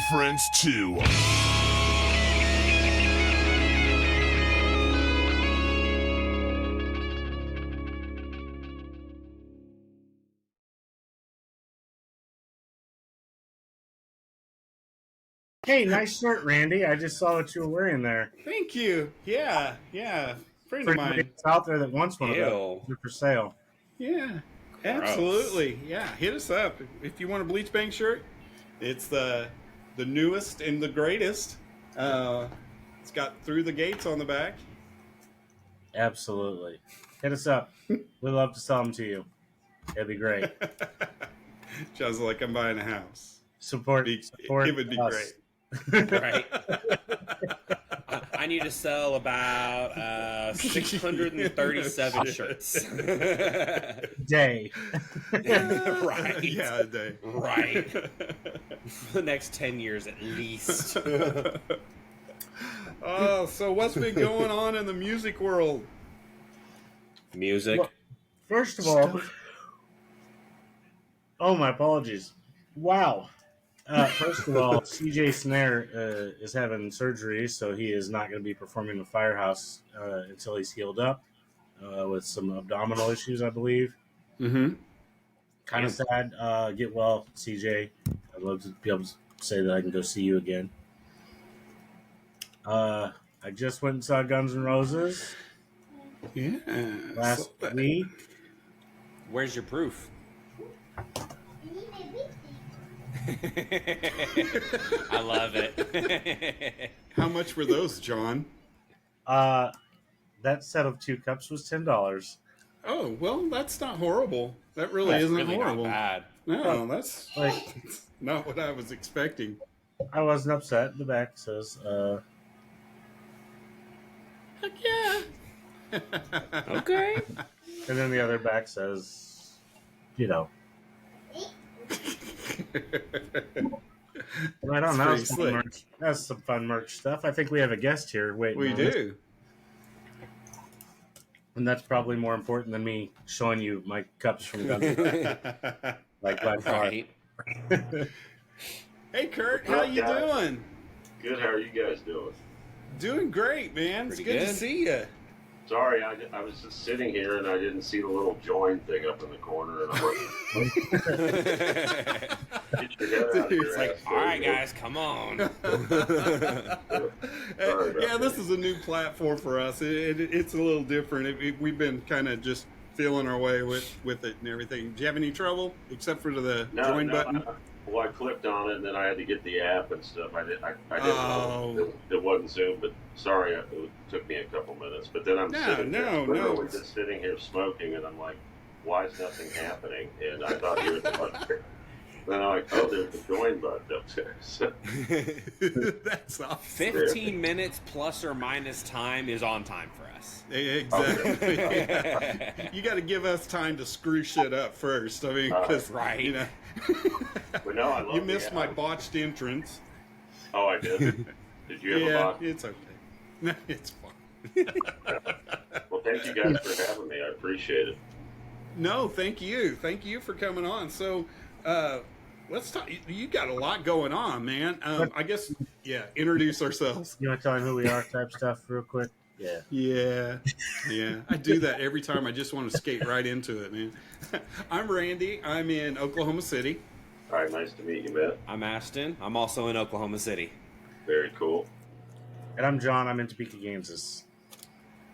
Friends too. Hey, nice shirt, Randy. I just saw what you were wearing there. Thank you. Yeah. Friend of mine. Out there that wants one Ew. of those. They're for sale. Yeah, Gross. absolutely. Yeah, hit us up if you want a Bleach Bang shirt. It's the newest and the greatest. It's got Through the Gates on the back. Absolutely. Hit us up. We'd love to sell them to you. It'd be great. Sounds like I'm buying a house. Support It would be us. great. Right. I need to sell about 637 shirts. Day. Right. Yeah, a day. Right. For the next 10 years at least. Oh, so what's been going on in the music world? Music. Well, first of all, my apologies. Wow. First of all, CJ Snare is having surgery, so he is not going to be performing the Firehouse until he's healed up with some abdominal issues, I believe. Mm-hmm. Kind of sad. Get well, CJ. I'd love to be able to say that I can go see you again. I just went and saw Guns N' Roses. Yeah. Last week. Where's your proof? I love it. How much were those, John? That set of 2 cups was $10. Oh, well, that's not horrible. That really isn't really horrible. not bad. No, that's not what I was expecting. I wasn't upset. The back says, Heck yeah. Okay. and then the other back says, you know. Right on. That's some fun merch stuff. I think we have a guest here waiting. We do. And that's probably more important than me showing you my cups from Guns N' Roses. Like by far. Right. Hey, Kurt, how you doing? Good. How are you guys doing? Doing great, man. Pretty It's good good. to see you. Sorry, I was just sitting here and I didn't see the little join thing up in the corner. And I'm like, get your head out of your It's like, ass, all right, baby." guys, come on. Yeah, this is a new platform for us. It's a little different. We've been kind of just feeling our way with it and everything. Do you have any trouble except for the join button? Well, I clicked on it and then I had to get the app and stuff. I didn't Oh. know it wasn't Zoom, but sorry, it took me a couple minutes. But then I'm literally just sitting here smoking, and I'm like, why is nothing happening? And I thought you were the button. Then I'm like, oh, there's the join button up there. So, that's awesome. 15 minutes plus or minus time is on time for us. Exactly. Yeah. You got to give us time to screw shit up first. I mean, because right. you know, but no, I love you missed my botched entrance. Oh, I did. Did you have a bot? It's okay. No, it's fine. Well, thank you guys for having me. I appreciate it. No, thank you. Thank you for coming on. So, let's talk. You got a lot going on, man. I guess, introduce ourselves. You want to tell him who we are type stuff real quick? Yeah. Yeah. I do that every time. I just want to skate right into it, man. I'm Randy. I'm in Oklahoma City. All right, nice to meet you, Matt. I'm Ashton. I'm also in Oklahoma City. Very cool. And I'm John. I'm in Topeka, Kansas.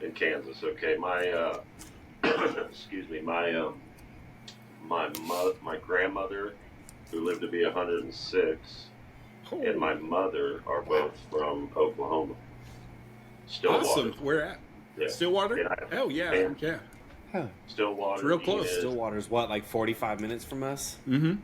In Kansas, okay. My excuse me, my grandmother, who lived to be 106, and my mother are both from Oklahoma. Stillwater. Awesome. Where at? Yeah. Stillwater? Yeah. Huh. Stillwater. It's real close. Stillwater's what, like 45 minutes from us? Mm-hmm.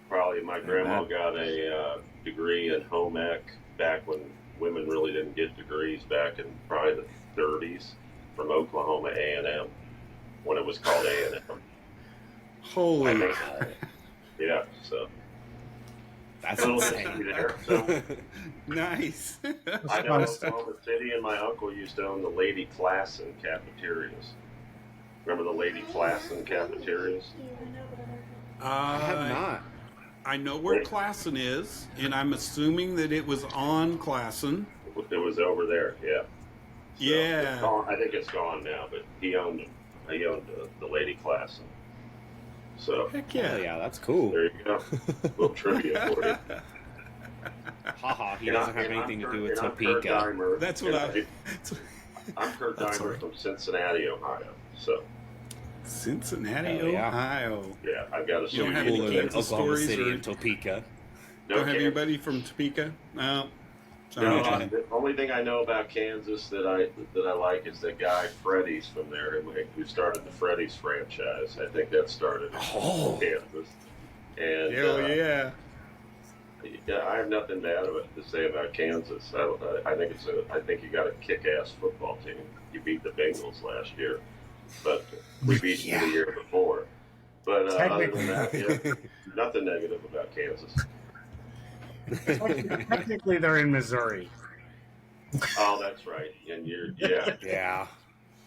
Probably my grandma got a degree in home ec back when women really didn't get degrees back in probably the 30s from Oklahoma A&M when it was called A&M. Holy. Yeah, so. That's insane. There, so. Nice. I know Oklahoma City, and my uncle used to own the Lady Klassen cafeterias. Remember the Lady Klassen cafeterias? I have not. I know where Klassen is, and I'm assuming that it was on Klassen. It was over there, yeah. So Yeah. I think it's gone now, but he owned the Lady Klassen. So Heck yeah. Yeah, that's cool. there you go. Little trivia for you. Haha, he doesn't have anything to do with Topeka. Diemer, That's what I'm Kurt Diemer from Cincinnati, Ohio. So Cincinnati, Oh, yeah. Ohio. yeah, I've got a You don't have sweet- any Cooler than Kansas Oklahoma stories City or- and Topeka. No, Don't have Kansas. anybody from Topeka? No. No, Sorry. the only thing I know about Kansas that I like is the guy Freddy's from there who started the Freddy's franchise. I think that started in Kansas. And Hell yeah. yeah, I have nothing bad to say about Kansas. I think you got a kick-ass football team. You beat the Bengals last year, but we beat you the year before. But other than that, yeah, nothing negative about Kansas. Technically, they're in Missouri. Oh, that's right. And Yeah.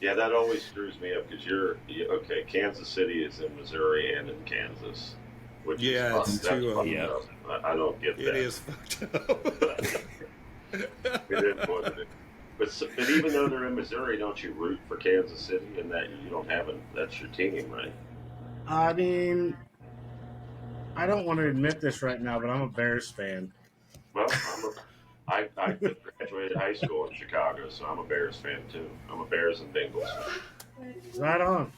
yeah, that always screws me up because okay. Kansas City is in Missouri and in Kansas, which Yeah, is it's fucked too, up. I don't get that. It is fucked up. It is what it is. But even though they're in Missouri, don't you root for Kansas City? And that you don't have that's your team, right? I mean, I don't want to admit this right now, but I'm a Bears fan. Well, I graduated high school in Chicago, so I'm a Bears fan too. I'm a Bears and Bengals fan. Right on.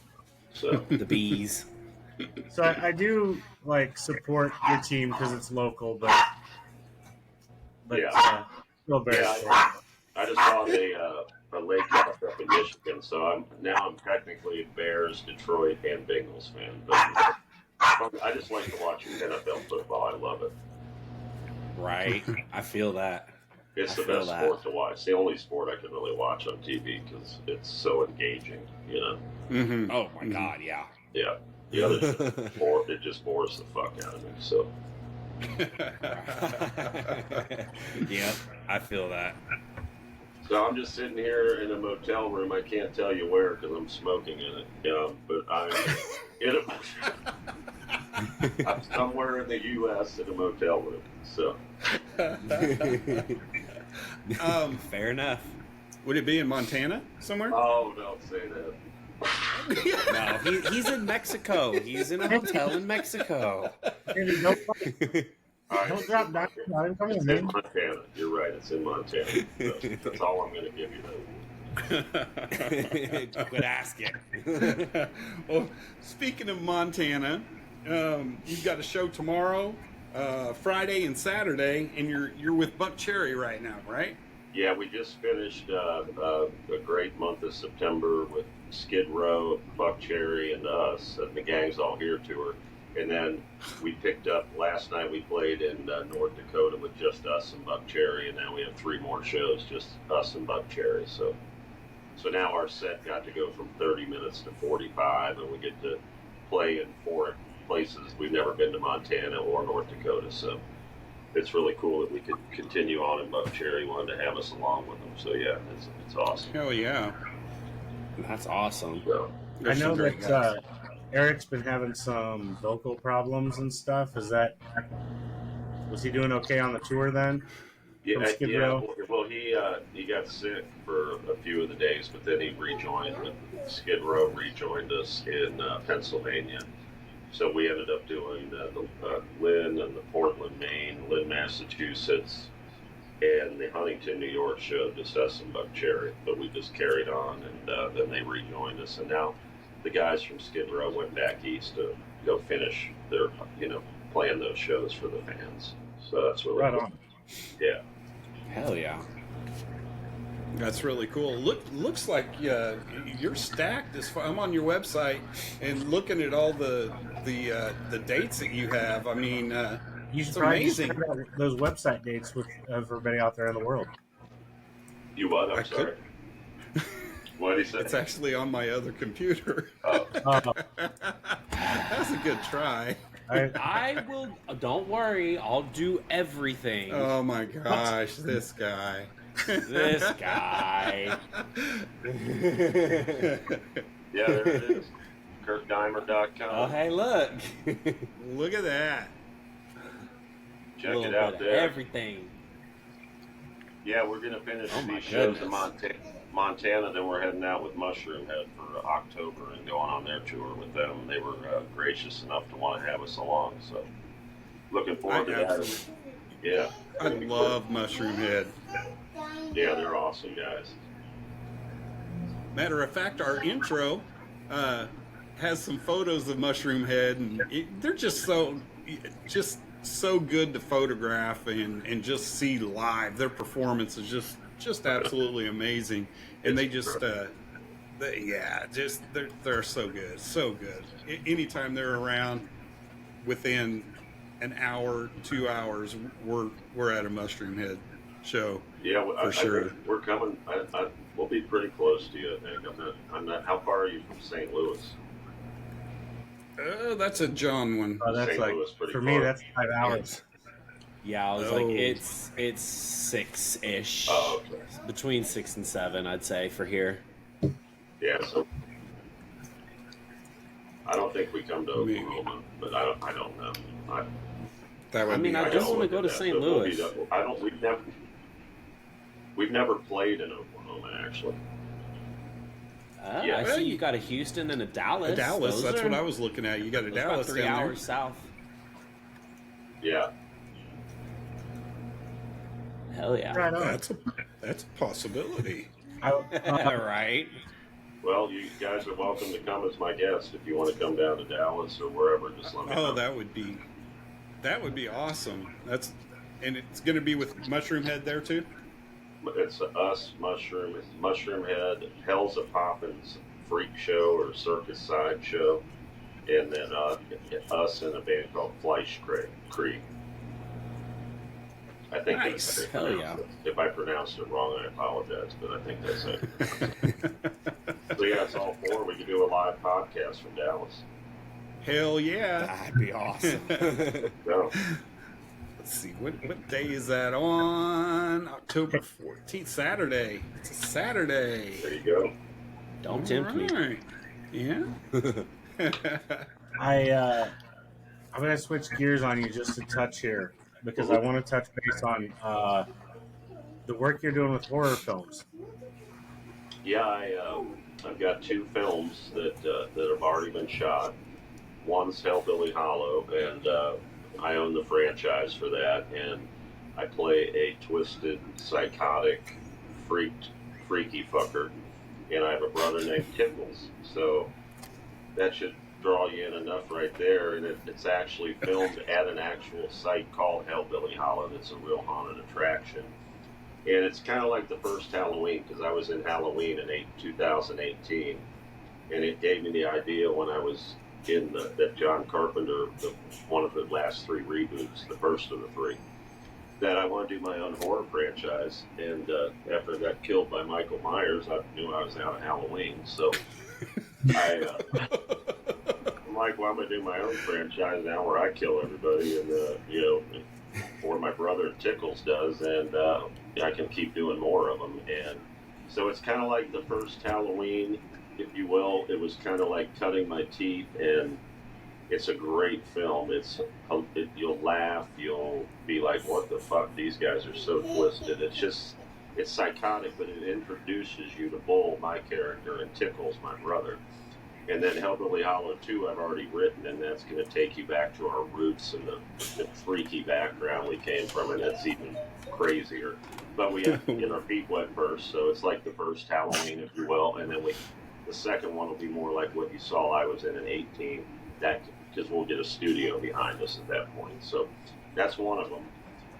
So The bees. So I do support your team because it's local, but Yeah. still Bears Yeah, fan. I just bought a lake house up in Michigan, so I'm technically a Bears, Detroit, and Bengals fan. But I just like to watch NFL football. I love it. Right. I feel that. It's I the feel best that. sport to watch. It's the only sport I can really watch on TV because it's so engaging. You know. Mm-hmm. Oh my God, yeah. Yeah. The other sport, it just bores the fuck out of me. So. Yeah, I feel that. So I'm just sitting here in a motel room. I can't tell you where because I'm smoking in it. But I'm in I'm somewhere in the U.S. in a motel room. So Fair enough. Would it be in Montana somewhere? oh, don't say that. No, he's in Mexico. He's in a hotel in Mexico. Hey, don't drop down. Come It's on, in man. Montana. You're right. It's in Montana. So that's all I'm going to give you. Quit asking. Well, speaking of Montana, you've got a show tomorrow, Friday and Saturday, and you're with Buck Cherry right now, right? Yeah, we just finished a great month of September with Skid Row, Buck Cherry, and us, and the Gang's All Here tour. And then we picked up, last night we played in North Dakota with just us and Buck Cherry, and now we have 3 more shows, just us and Buck Cherry. So now our set got to go from 30 minutes to 45, and we get to play in 4 places. We've never been to Montana or North Dakota, so it's really cool that we could continue on, and Buck Cherry wanted to have us along with them. So yeah, it's awesome. Hell yeah. That's awesome. So, I know that Eric's been having some vocal problems and stuff. Was he doing okay on the tour then? from Yeah, Skid yeah. Row? Well, he got sick for a few of the days, but then he rejoined. Skid Row rejoined us in Pennsylvania. So we ended up doing the Lynn and the Portland, Maine, Lynn, Massachusetts, and the Huntington, New York show, just us and Buck Cherry. But we just carried on, and then they rejoined us. And now the guys from Skid Row went back east to go finish their, playing those shows for the fans. So that's really Right cool. on. Yeah. Hell yeah. That's really cool. Looks like you're stacked. I'm on your website and looking at all the dates that you have. I mean, You should it's probably amazing. share those website dates with everybody out there in the world. You what? I I'm sorry. What did he say? It's actually on my other computer. Oh. That's a good try. I will. Don't worry. I'll do everything. Oh my gosh, this guy. This guy. Yeah, there it is. KurtDiemer.com. Oh, hey, look. Look at that. Check it out there. Everything. Yeah, we're going to finish Oh my these shows goodness. in Montana, then we're heading out with Mushroom Head for October and going on their tour with them. They were gracious enough to want to have us along, so looking forward to that. Yeah. I love Mushroom Head. Yeah, they're awesome guys. Matter of fact, our intro has some photos of Mushroom Head, and they're just so good to photograph and just see live. Their performance is just absolutely amazing, and they just they're so good, so good. Anytime they're around, within an hour, 2 hours, we're at a Mushroom Head show. Yeah, for sure. We're coming. We'll be pretty close to you, I think. I'm not. How far are you from St. Louis? That's a John one. Oh, that's St. like Louis pretty for far. me. That's 5 hours. Yeah, I was Oh. like, it's 6-ish. Oh, okay. Between 6 and 7, I'd say, for here. Yeah, so I don't think we come to Maybe. Oklahoma, but I don't know. That would I mean, be I awesome. just want to go to St. Louis. We've never played in Oklahoma, actually. Yeah. I see you got a Houston and a Dallas. Dallas, Those that's are- what I was looking at. You got a those are Dallas about 3 down hours south. Yeah. Hell yeah. Right there. on. That's a possibility. Right. Well, you guys are welcome to come as my guest if you want to come down to Dallas or wherever. Just let me know. Oh, that would be awesome. And it's going to be with Mushroom Head there too. It's us, Mushroom Head, Hell's a Poppins freak show or circus side show, and then us and a band called Fleisch Creek. I think Nice. that's Hell yeah. If I pronounced it wrong, I apologize, but I think that's it. So yeah, it's all four. We could do a live podcast from Dallas. Hell yeah! That'd be awesome. So, Let's see, what day is that on? October 14th, Saturday. It's a Saturday. there you go. Don't tempt me. Alright. Yeah. I'm gonna switch gears on you just a touch here because I want to touch base on the work you're doing with horror films. Yeah, I've got two films that have already been shot. One's Hellbilly Hollow, and I own the franchise for that, and I play a twisted, psychotic, freaky fucker, and I have a brother named Tickles. So that should draw you in enough right there, and it's actually filmed at an actual site called Hellbilly Hollow. That's a real haunted attraction. And it's kind of like the first Halloween, because I was in Halloween in 2018, and it gave me the idea when I was in that John Carpenter, one of the last three reboots, the first of the three, that I want to do my own horror franchise. And after I got killed by Michael Myers, I knew I was out of Halloween. So I'm like, well, I'm going to do my own franchise now where I kill everybody, and, or my brother Tickles does, and I can keep doing more of them. And so it's kind of like the first Halloween, if you will. It was kind of like cutting my teeth and It's a great film. You'll laugh. You'll be like, "What the fuck? These guys are so twisted." It's psychotic, but it introduces you to Bull, my character, and Tickles, my brother. And then Hellbilly Hollow 2, I've already written, and that's going to take you back to our roots and the freaky background we came from, and that's even crazier. But we have to get our feet wet first, so it's like the first Halloween, if you will, and then the second one will be more like what you saw I was in 18. That because we'll get a studio behind us at that point. So that's one of them.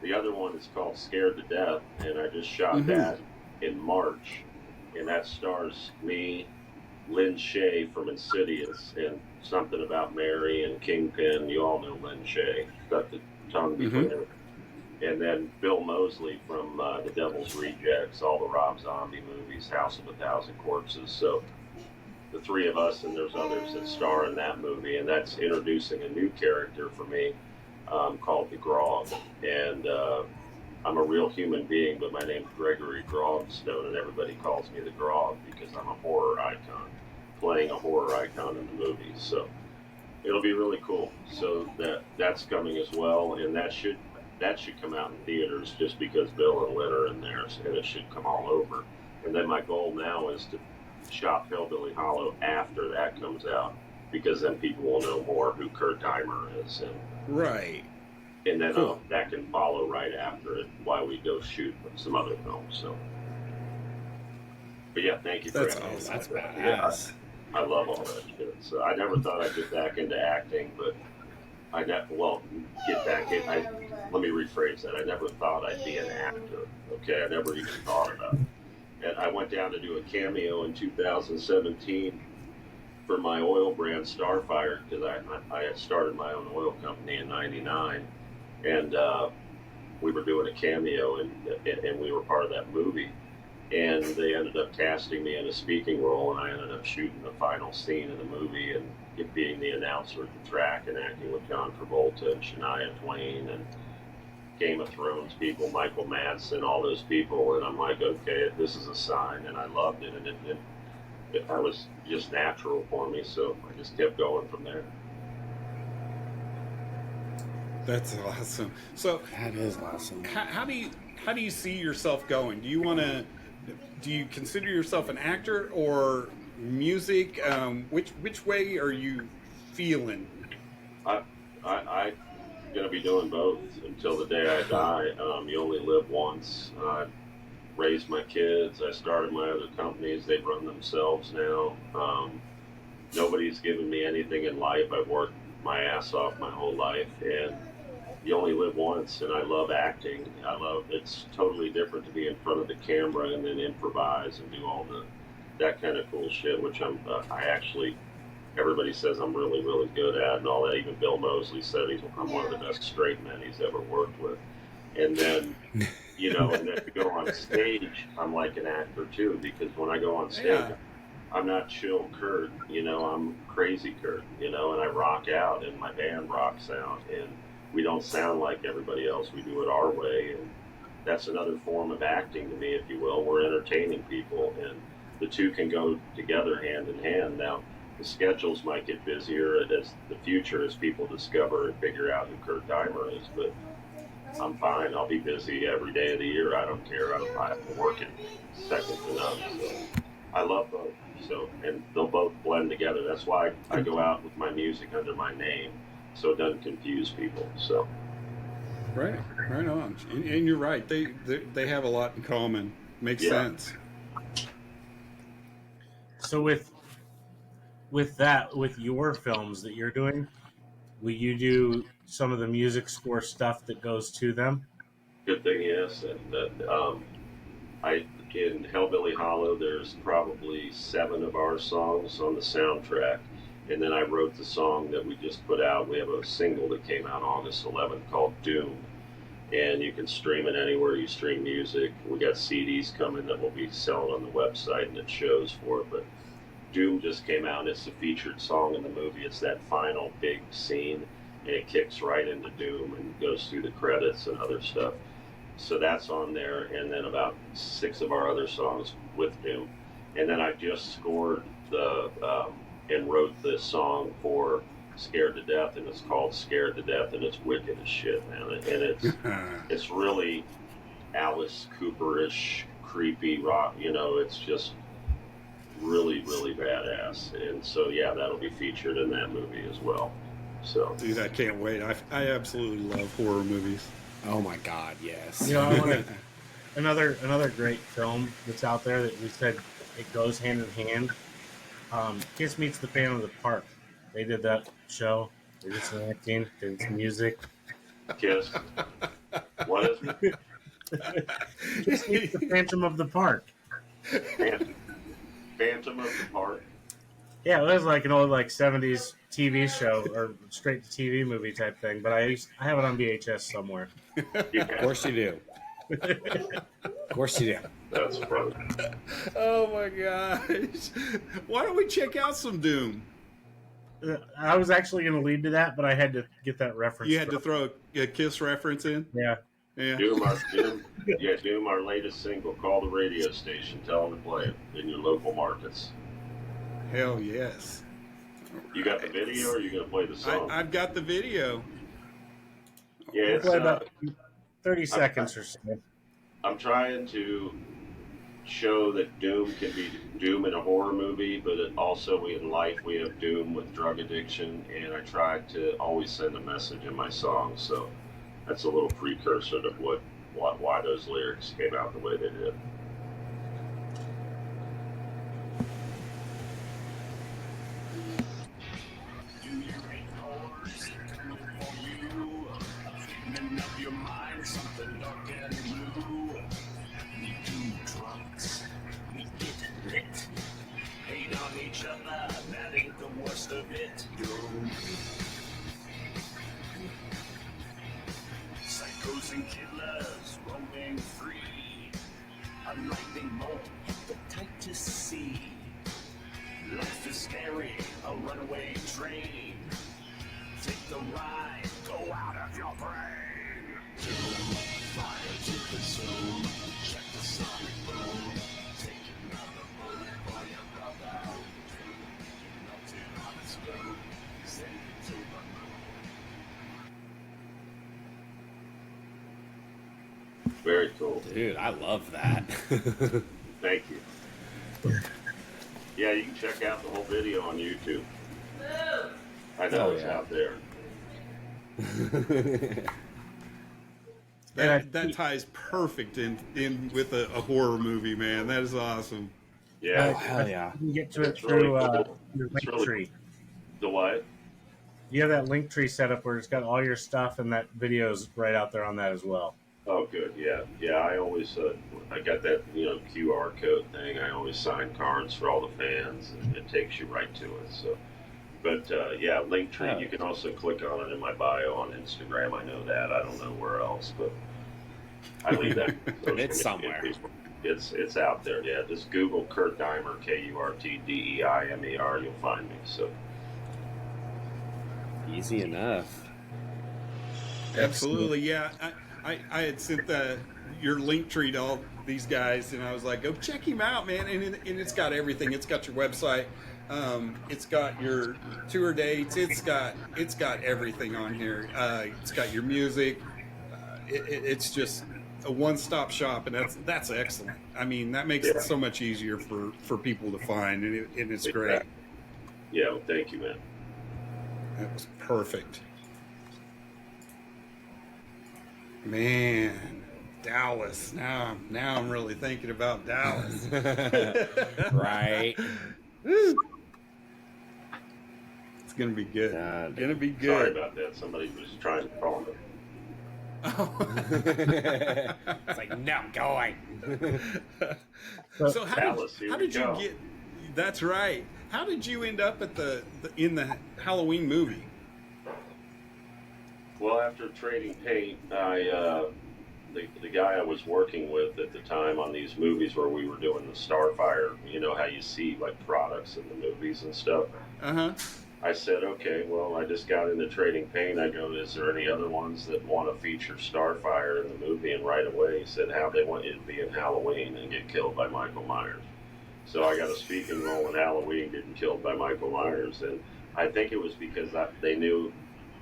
The other one is called Scared to Death, and I just shot that in March, and that stars me, Lynn Shay from Insidious, and Something About Mary and Kingpin. You all know Lynn Shay. Got the tongue between her. And then Bill Moseley from The Devil's Rejects, all the Rob Zombie movies, House of a Thousand Corpses. So the three of us, and there's others that star in that movie, and that's introducing a new character for me called the Grog. And I'm a real human being, but my name's Gregory Grogstone, and everybody calls me the Grog because I'm a horror icon, playing a horror icon in the movie. So it'll be really cool. So that's coming as well, and that should come out in theaters just because Bill and Lynn are in there, and it should come all over. And then my goal now is to shop Hellbilly Hollow after that comes out, because then people will know more who Kurt Diemer is, and right. And then that can follow right after it while we go shoot some other films. So, but yeah, thank you for That's asking. awesome. That's badass. Yeah, I love all that shit. So I never thought I'd get back into acting, but get back in. Let me rephrase that. I never thought I'd be an actor. Okay, I never even thought about it. And I went down to do a cameo in 2017 for my oil brand Starfire, because I had started my own oil company in '99. And we were doing a cameo, and we were part of that movie. And they ended up casting me in a speaking role, and I ended up shooting the final scene of the movie and being the announcer at the track and acting with John Travolta and Shania Twain and Game of Thrones people, Michael Madsen, all those people. And I'm like, okay, this is a sign, and I loved it. And it was just natural for me, so I just kept going from there. That's awesome. So that is awesome. How do you see yourself going? Do you consider yourself an actor or music? Which way are you feeling? I'm gonna be doing both until the day I die. You only live once. I raised my kids. I started my other companies. They run themselves now. Nobody's given me anything in life. I've worked my ass off my whole life, and you only live once, and I love acting. It's totally different to be in front of the camera and then improvise and do all that kind of cool shit, which everybody says I'm really, really good at, and all that. Even Bill Moseley said I'm one of the best straight men he's ever worked with. And then, and then to go on stage, I'm like an actor too, because when I go on stage, I'm not chill Kurt, I'm crazy Kurt, and I rock out, and my band rocks out, and we don't sound like everybody else. We do it our way, and that's another form of acting to me, if you will. We're entertaining people, and the two can go together hand in hand. Now, the schedules might get busier as the future, as people discover and figure out who Kurt Diemer is, but I'm fine. I'll be busy every day of the year. I don't care. I'm working second to none. So I love both. So, and they'll both blend together. That's why I go out with my music under my name, so it doesn't confuse people. So right on. And you're right. They have a lot in common. Makes sense. So with your films that you're doing, will you do some of the music score stuff that goes to them? Good thing, yes. And in Hellbilly Hollow, there's probably 7 of our songs on the soundtrack. And then I wrote the song that we just put out. We have a single that came out August 11th called Doom. And you can stream it anywhere you stream music. We got CDs coming that we'll be selling on the website, and it shows for it. But Doom just came out, and it's a featured song in the movie. It's that final big scene, and it kicks right into Doom and goes through the credits and other stuff. So that's on there, and then about 6 of our other songs with Doom. And then I just scored and wrote the song for Scared to Death, and it's called Scared to Death, and it's wicked as shit, man. And it's really Alice Cooperish, creepy rock. You know, it's just really, really badass. And so, yeah, that'll be featured in that movie as well. So, dude, I can't wait. I absolutely love horror movies. Oh my God, yes. You know, I want another great film that's out there that we said it goes hand in hand. Kiss Meets the Phantom of the Park. They did that show. They did some acting, did some music. Kiss. What is it? Kiss Meets the Phantom of the Park. Phantom of the Park. Yeah, it was like an old 70s TV show or straight to TV movie type thing. But I have it on VHS somewhere. Of course you do. Of course you do. That's funny. Oh my gosh! Why don't we check out some Doom? I was actually going to lead to that, but I had to get that reference. You had to throw a Kiss reference in? Yeah. Doom, our latest single. Call the radio station. Tell them to play it in your local markets. Hell yes. You got the video, or are you going to play the song? I've got the video. Yeah, it's play about 30 seconds or so. I'm trying to show that Doom can be Doom in a horror movie, but also in life we have Doom with drug addiction, and I try to always send a message in my songs, so that's a little precursor to why those lyrics came out the way they did. Of it, psychos and killers roaming free, a lightning bolt, the type to see. Life is scary, a runaway train. Take the ride, go out of your brain. Fire to the zone, check the sonic boom. Take another bullet for your brother. Very cool. Dude, I love that. Thank you. Yeah, you can check out the whole video on YouTube. I know it's out there. That ties perfect in with a horror movie, man. That is awesome. Yeah. Oh, hell yeah. You can get to it It's through really cool. your It's link really tree. The what? You have that link tree set up where it's got all your stuff, and that video's right out there on that as well. Oh, good. Yeah. I always I got that QR code thing. I always sign cards for all the fans, and it takes you right to it. So, but yeah, Linktree. You can also click on it in my bio on Instagram. I know that. I don't know where else, but I leave that. It's somewhere. It's out there. Yeah, just Google Kurt Diemer, KurtDeimer. You'll find me. So Easy enough. Absolutely, yeah. I had sent your link tree to all these guys, and I was like, go check him out, man. And it's got everything. It's got your website. It's got your tour dates. It's got everything on here. It's got your music. It's just a one-stop shop, and that's excellent. I mean, that makes it so much easier for people to find, and it's great. Yeah, well, thank you, man. That was perfect. Man, Dallas. Now I'm really thinking about Dallas. Right. It's gonna be good. God. Gonna be good. Sorry about that. Somebody was trying to call me. It's like, no, go away. So how Dallas, did you get? That's right. How did you end up at in the Halloween movie? Well, after trading paint, the guy I was working with at the time on these movies where we were doing the Starfire, you know how you see like products in the movies and stuff. I said, okay, well, I just got into trading paint. I go, is there any other ones that want to feature Starfire in the movie? And right away he said, how they want you to be in Halloween and get killed by Michael Myers. So I got a speaking role in Halloween, getting killed by Michael Myers, and I think it was because they knew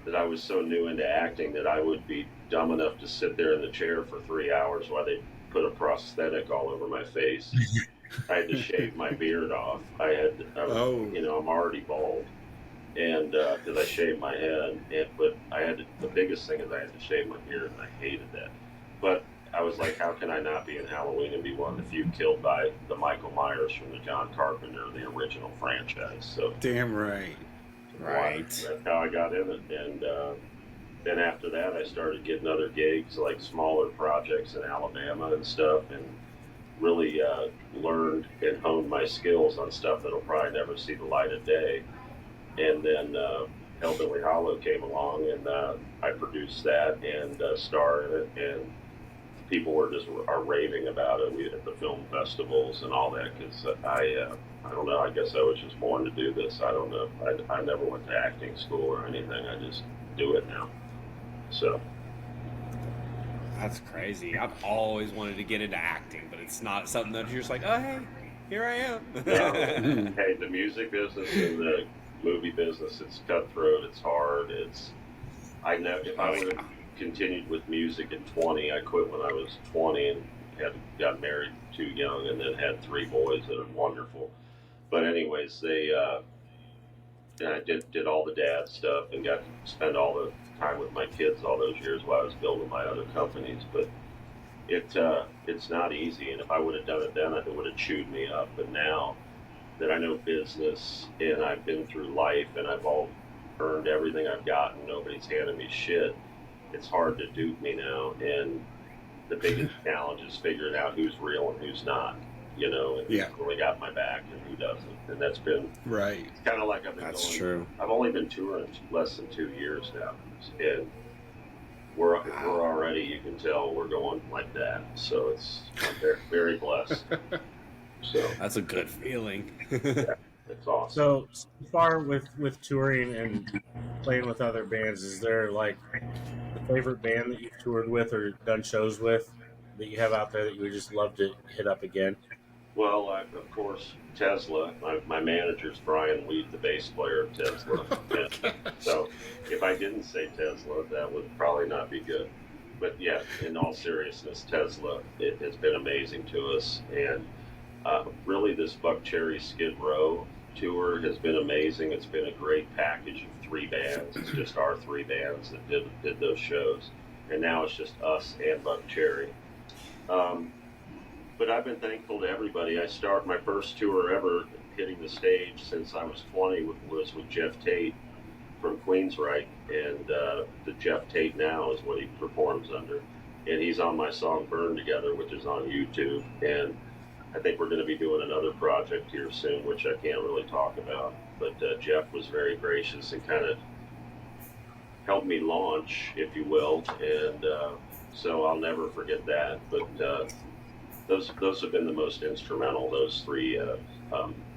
that I was so new into acting that I would be dumb enough to sit there in the chair for 3 hours while they put a prosthetic all over my face. I had to shave my beard off. I'm already bald, and because I shaved my head, but the biggest thing is I had to shave my beard, and I hated that. But I was like, how can I not be in Halloween and be one of the few killed by the Michael Myers from the John Carpenter, the original franchise? So damn right. Right. That's how I got in it. And then after that, I started getting other gigs, like smaller projects in Alabama and stuff, and really learned and honed my skills on stuff that'll probably never see the light of day. And then Hellbilly Hollow came along, and I produced that and starred in it, and people are raving about it at the film festivals and all that, because I don't know, I guess I was just born to do this. I don't know. I never went to acting school or anything. I just do it now. So. That's crazy. I've always wanted to get into acting, but it's not something that you're just like, oh, hey, here I am. No. Hey, the music business and the movie business, it's cutthroat. It's hard. If I would have continued with music at 20, I quit when I was 20 and got married too young, and then had 3 boys that are wonderful. But anyways, I did all the dad stuff and got to spend all the time with my kids all those years while I was building my other companies. But it's not easy, and if I would have done it then, it would have chewed me up. But now that I know business and I've been through life and I've all earned everything I've gotten, nobody's handing me shit. It's hard to dupe me now, and the biggest challenge is figuring out who's real and who's not. And who's really got my back and who doesn't. And that's been right. It's kind of like I've been That's going. True. I've only been touring less than 2 years now, and we're already. You can tell we're going like that. So I'm very, very blessed. So that's a good feeling. Yeah, it's awesome. So far with touring and playing with other bands, is there like a favorite band that you've toured with or done shows with that you have out there that you would just love to hit up again? Well, of course, Tesla. My manager's Brian Weed, the bass player of Tesla. So if I didn't say Tesla, that would probably not be good. But yeah, in all seriousness, Tesla, it has been amazing to us. And really, this Buck Cherry Skid Row tour has been amazing. It's been a great package of 3 bands. It's just our 3 bands that did those shows. And now it's just us and Buck Cherry. But I've been thankful to everybody. My first tour ever hitting the stage since I was 20 was with Jeff Tate from Queensryche, and the Jeff Tate now is what he performs under. And he's on my song Burn Together, which is on YouTube. And I think we're going to be doing another project here soon, which I can't really talk about. But Jeff was very gracious and kind of helped me launch, if you will. And so I'll never forget that. But those have been the most instrumental, those 3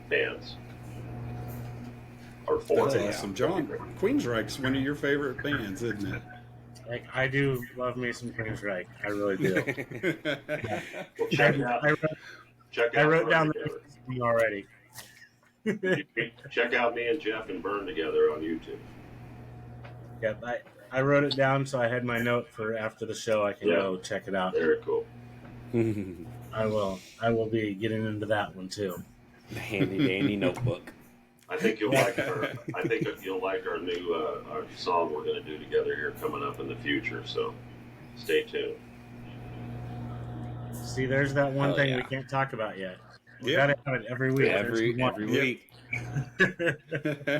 bands. Or 4 That's bands. awesome, John. Queensryche's one of your favorite bands, isn't it? Like, I do love me some Queensryche. I really do. Well, check out I wrote Burn down Together. the already. Check out me and Jeff and Burn Together on YouTube. Yep, I wrote it down so I had my note for after the show. I can go check it out. Very cool. I will be getting into that one too. The handy dandy notebook. I think you'll like our new our song we're going to do together here coming up in the future. So stay tuned. See, there's that one Hell thing yeah. we can't talk about yet. We Yeah. gotta have it every week. Every week. You're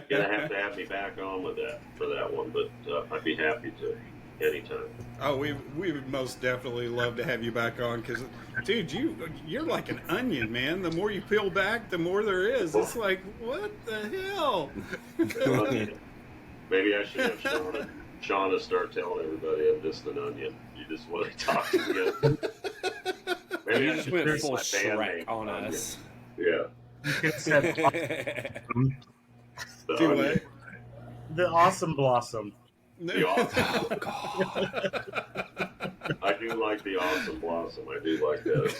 gonna have to have me back on for that one, but I'd be happy to anytime. Oh, we would most definitely love to have you back on, because, dude, you're like an onion, man. The more you peel back, the more there is. It's like, what the hell? Maybe I should have Shauna start telling everybody I'm just an onion. You just want to talk to me. Maybe You I just should went fix full my band name Shrek on Onion. us. Yeah. You could have said The Do Onion. what? the Awesome Blossom. The awesome. Oh, God. I do like the Awesome Blossom. I do like that.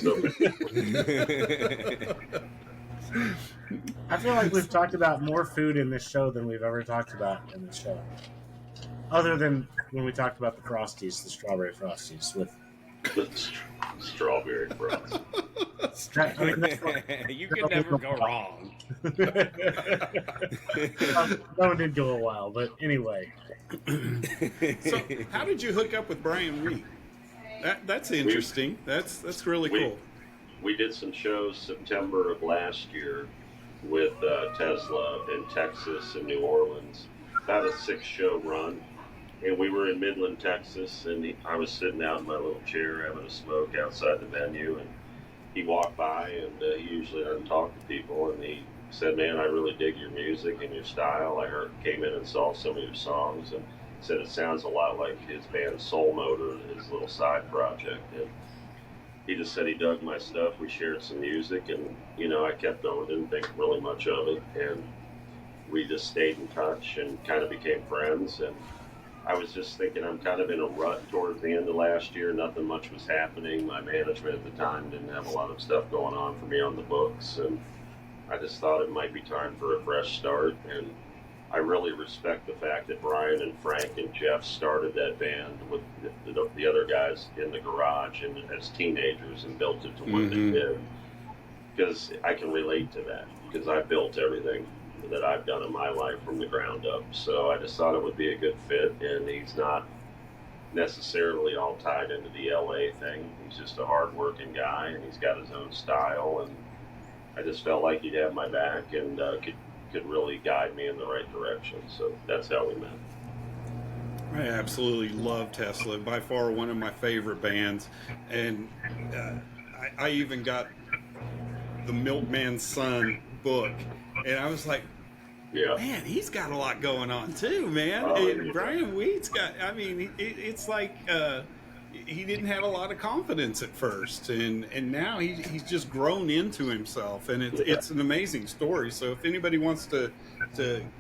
I feel like we've talked about more food in this show than we've ever talked about in this show. Other than when we talked about the Frosties, the strawberry Frosties with The strawberry frost. that, I mean, You can never go wrong. that one did go a while, but anyway. So, how did you hook up with Brian Wheat? That's interesting. That's really cool. We did some shows September of last year with Tesla in Texas and New Orleans. About a 6-show run. And we were in Midland, Texas, and I was sitting out in my little chair having a smoke outside the venue, and he walked by, and he usually doesn't talk to people, and he said, "Man, I really dig your music and your style. Came in and saw some of your songs, and said it sounds a lot like his band Soul Motor, his little side project." And he just said he dug my stuff. We shared some music, and I kept going, didn't think really much of it, and we just stayed in touch and kind of became friends. And I was just thinking, I'm kind of in a rut towards the end of last year. Nothing much was happening. My management at the time didn't have a lot of stuff going on for me on the books, and I just thought it might be time for a fresh start. And I really respect the fact that Brian and Frank and Jeff started that band with the other guys in the garage and as teenagers and built it to what they did. Because I can relate to that, because I built everything that I've done in my life from the ground up. So I just thought it would be a good fit, and he's not necessarily all tied into the LA thing. He's just a hard-working guy, and he's got his own style, and I just felt like he'd have my back and could really guide me in the right direction. So that's how we met. I absolutely love Tesla. By far one of my favorite bands, and I even got the Milkman's Son book, and I was like, Yeah. man, he's got a lot going on too, man. Oh, And yeah. Brian Wheat's got, I mean, it's like he didn't have a lot of confidence at first, and now he's just grown into himself, and it's an amazing story. So if anybody wants to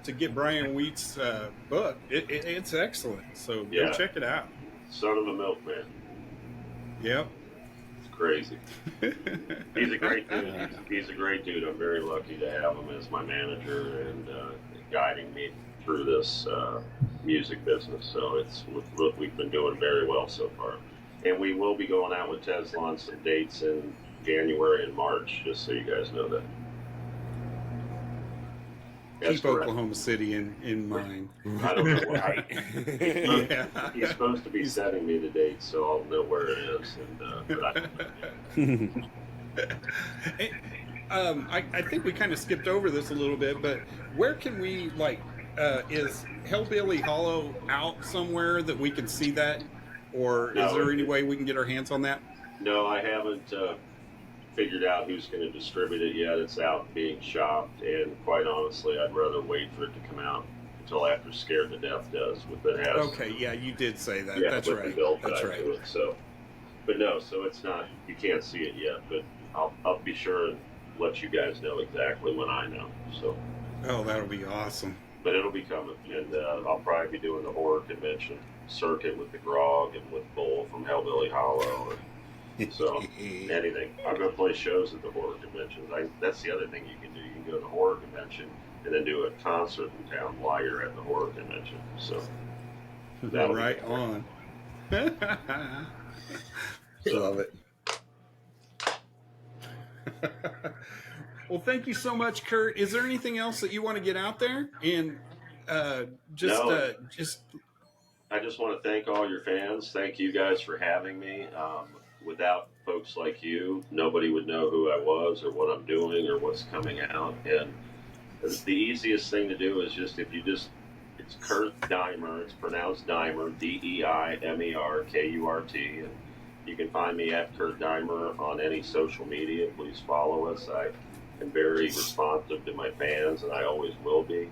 get Brian Wheat's book, it's excellent. So go check it out. Son of a Milkman. Yep. Crazy. He's a great dude. He's a great dude. I'm very lucky to have him as my manager and guiding me through this music business. So we've been doing very well so far. And we will be going out with Tesla on some dates in January and March, just so you guys know that. That's Keep correct. Oklahoma City in mind. I don't know why. Yeah. He's supposed to be sending me the date, so I'll know where it is. I think we kind of skipped over this a little bit, but where can we, is Hellbilly Hollow out somewhere that we can see that? Or is there any way we can get our hands on that? No, I haven't figured out who's going to distribute it yet. It's out being shopped, and quite honestly, I'd rather wait for it to come out until after Scared to Death does. With it has, okay, yeah, you did say that. yeah, That's with right. the build That's back right. to it. So, but no, so it's not. You can't see it yet, but I'll be sure and let you guys know exactly when I know. So. Oh, that'll be awesome. But it'll be coming, and I'll probably be doing the horror convention circuit with the Grog and with Bull from Hellbilly Hollow. So anything. I'm going to play shows at the horror conventions. That's the other thing you can do. You can go to the horror convention and then do a concert in town while you're at the horror convention. So that'll right on. Love it. Well, thank you so much, Kurt. Is there anything else that you want to get out there? And just I just want to thank all your fans. Thank you guys for having me. Without folks like you, nobody would know who I was or what I'm doing or what's coming out. And the easiest thing to do is it's Kurt Diemer. It's pronounced Diemer, DEIMERKURT. And you can find me at Kurt Diemer on any social media. Please follow us. I am very responsive to my fans, and I always will be.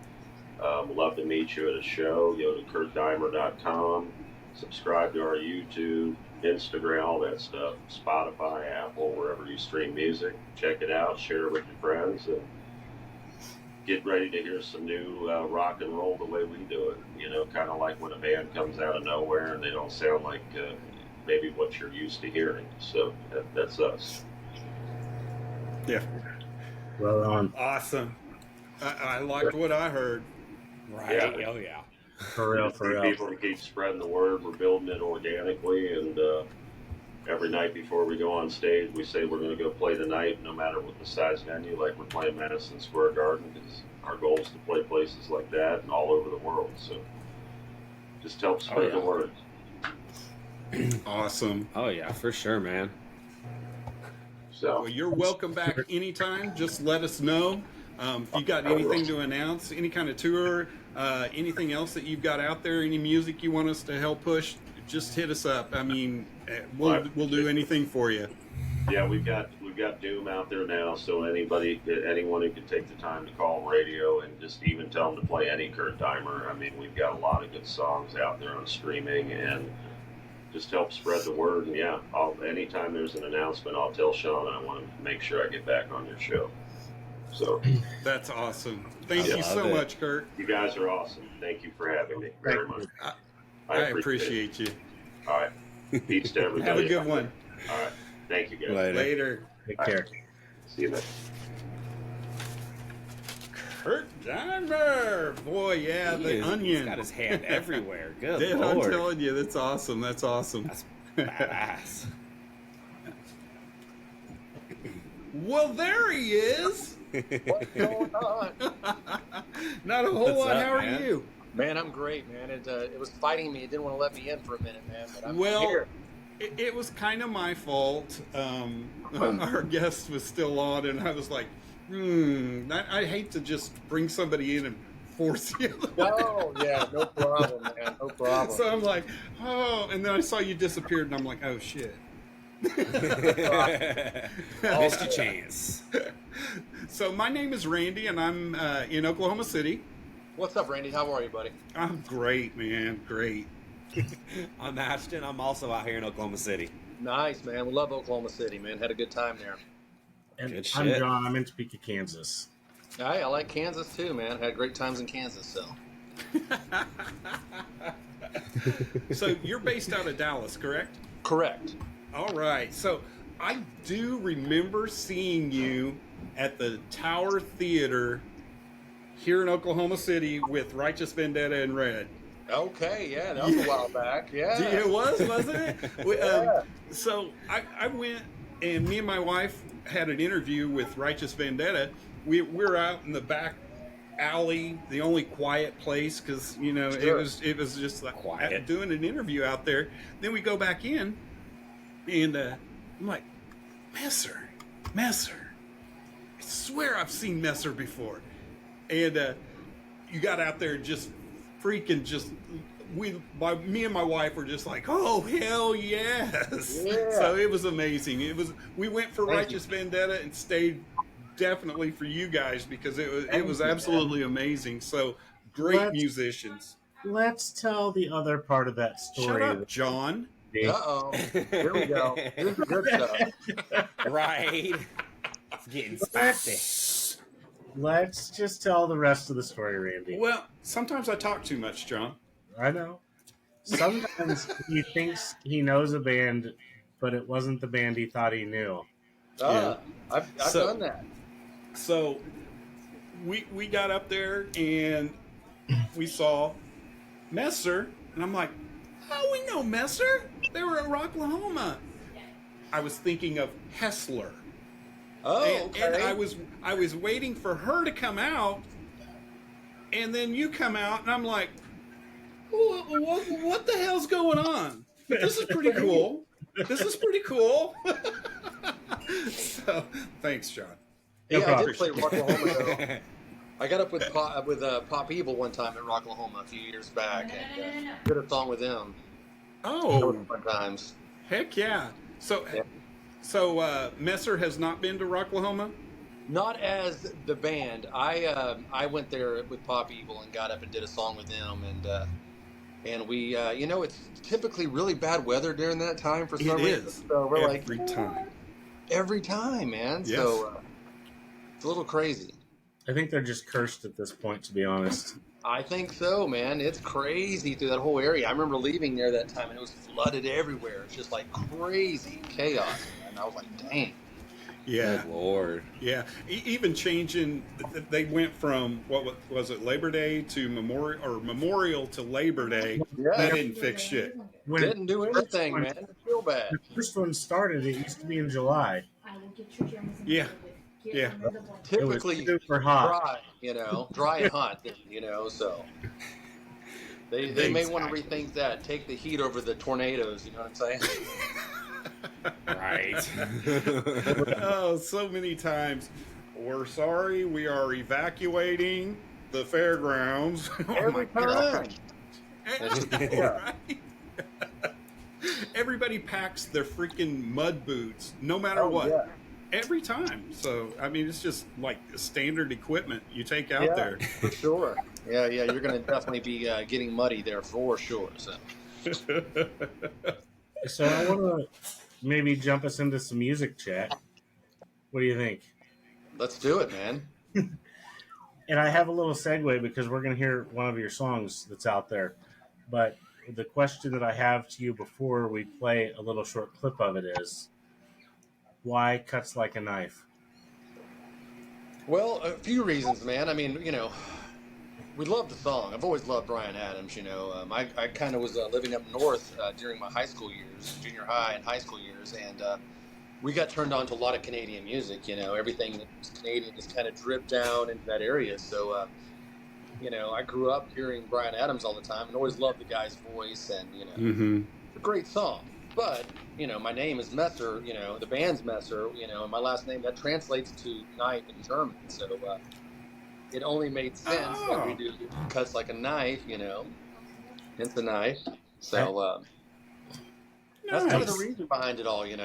Love to meet you at a show. Go to kurtdiemer.com. Subscribe to our YouTube, Instagram, all that stuff. Spotify, Apple, wherever you stream music. Check it out. Share it with your friends. And get ready to hear some new rock and roll the way we do it. Kind of like when a band comes out of nowhere and they don't sound like maybe what you're used to hearing. So that's us. Yeah. Well on. Awesome. I liked what I heard. Right. Yeah. Oh yeah. For real, for real. People to keep spreading the word. We're building it organically, and every night before we go on stage, we say we're going to go play tonight, no matter what the size venue. Like we're playing Madison Square Garden, because our goal is to play places like that and all over the world. So just help spread the word. Awesome. Oh yeah, for sure, man. So Well, you're welcome back anytime. Just let us know. If you got anything to announce, any kind of tour, anything else that you've got out there, any music you want us to help push, just hit us up. I mean, we'll do anything for you. yeah, we've got Doom out there now. So anyone who can take the time to call radio and just even tell them to play any Kurt Diemer. I mean, we've got a lot of good songs out there on streaming, and just help spread the word. And yeah, anytime there's an announcement, I'll tell Sean I want to make sure I get back on your show. So That's awesome. Thank I you so love it. much, Kurt. you guys are awesome. Thank you for having me very much. I appreciate you. it. All right. Peace to everybody. Have a good one. All right. Thank you, guys. Later. Later. Take care. See you later. Kurt Diemer. Boy, yeah, He the is- onion. He's got his hand everywhere. Good Dude, I'm lord. telling you, that's awesome. That's awesome. That's badass. Well, there he is. What's going on? Not a whole What's lot. up, How man? are you? Man, I'm great, man. It was fighting me. It didn't want to let me in for a minute, man. But I'm Well, here. it was kind of my fault. Our guest was still on, and I was like, I hate to just bring somebody in and force you. No, yeah, no problem, man. No problem. So I'm like, oh, and then I saw you disappeared, and I'm like, oh shit. Missed your chance. So my name is Randy, and I'm in Oklahoma City. What's up, Randy? How are you, buddy? I'm great, man. Great. I'm Ashton. I'm also out here in Oklahoma City. Nice, man. We love Oklahoma City, man. Had a good time there. And Good I'm shit. John. I'm in Topeka, Kansas. Hey, I like Kansas too, man. Had great times in Kansas, so. So you're based out of Dallas, correct? Correct. All right. So I do remember seeing you at the Tower Theater here in Oklahoma City with Righteous Vendetta and Red. Okay, yeah, that was a while back. Yeah. It wasn't it? So I went, and me and my wife had an interview with Righteous Vendetta. We're out in the back alley, the only quiet place, because Sure. it was just like Quiet. doing an interview out there. Then we go back in, and I'm like, Messer. I swear I've seen Messer before. And you got out there just freaking me and my wife were just like, oh hell yes. Yeah. So it was amazing. We went for Thank Righteous Vendetta and stayed definitely for you guys, because it was absolutely amazing. So great Let's- musicians. Let's tell the other part of that story. Shut up, John. Uh-oh. Here we go. This is good stuff. Right. It's getting spicy. Let's just tell the rest of the story, Randy. Well, sometimes I talk too much, John. I know. Sometimes he thinks he knows a band, but it wasn't the band he thought he knew. I've So- done that. So we got up there and we saw Messer, and I'm like, oh, we know Messer. They were at Rocklahoma. I was thinking of Hessler. Oh, And okay. I was waiting for her to come out, and then you come out, and I'm like, what the hell's going on? This is pretty cool. So, thanks, John. No Yeah, I problem. did play Rocklahoma, though. I got up with Pop Evil one time at Rocklahoma a few years back, and did a song with them. Those Oh, were fun times. heck yeah. So, Yeah. so Messer has not been to Rocklahoma? Not as the band. I went there with Pop Evil and got up and did a song with them, and we it's typically really bad weather during that time for some It reason. is. So we're Every time. every time, man. Yes. So it's a little crazy. I think they're just cursed at this point, to be honest. I think so, man. It's crazy through that whole area. I remember leaving there that time, and it was flooded everywhere. It's just like crazy chaos, and I was like, dang. Yeah. Good Lord. Yeah. Even changing, they went from, what was it, Labor Day to Memorial to Labor Day. Yeah. That didn't fix shit. When Didn't do anything, when man. I feel bad. the first one started, it used to be in July. Yeah. Yeah. It was Typically super hot. dry, dry and hot, so they may want to Exactly. rethink that. Take the heat over the tornadoes, you know what I'm saying? Right. Oh, so many times. We're sorry, we are evacuating the fairgrounds. Oh Every my time. God. Right? Everybody packs their freaking mud boots, no matter Oh, what. yeah. Every time. So, I mean, it's just like standard equipment you take out Yeah, there. for sure. Yeah, you're going to definitely be getting muddy there for sure. So So I want to maybe jump us into some music chat. What do you think? let's do it, man. And I have a little segue because we're going to hear one of your songs that's out there. But the question that I have to you before we play a little short clip of it is, why Cuts Like a Knife? Well, a few reasons, man. I mean, we love the song. I've always loved Bryan Adams. I kind of was living up north during my high school years, junior high and high school years, and we got turned on to a lot of Canadian music. Everything that was Canadian just kind of dripped down into that area. So, I grew up hearing Bryan Adams all the time and always loved the guy's voice, and Mm-hmm. it's a great song. But my name is Messer. The band's Messer. And my last name that translates to knife in German. So it only made sense that we do Cuts Like a Knife. Hence the knife. So that's kind of the reason behind it all. And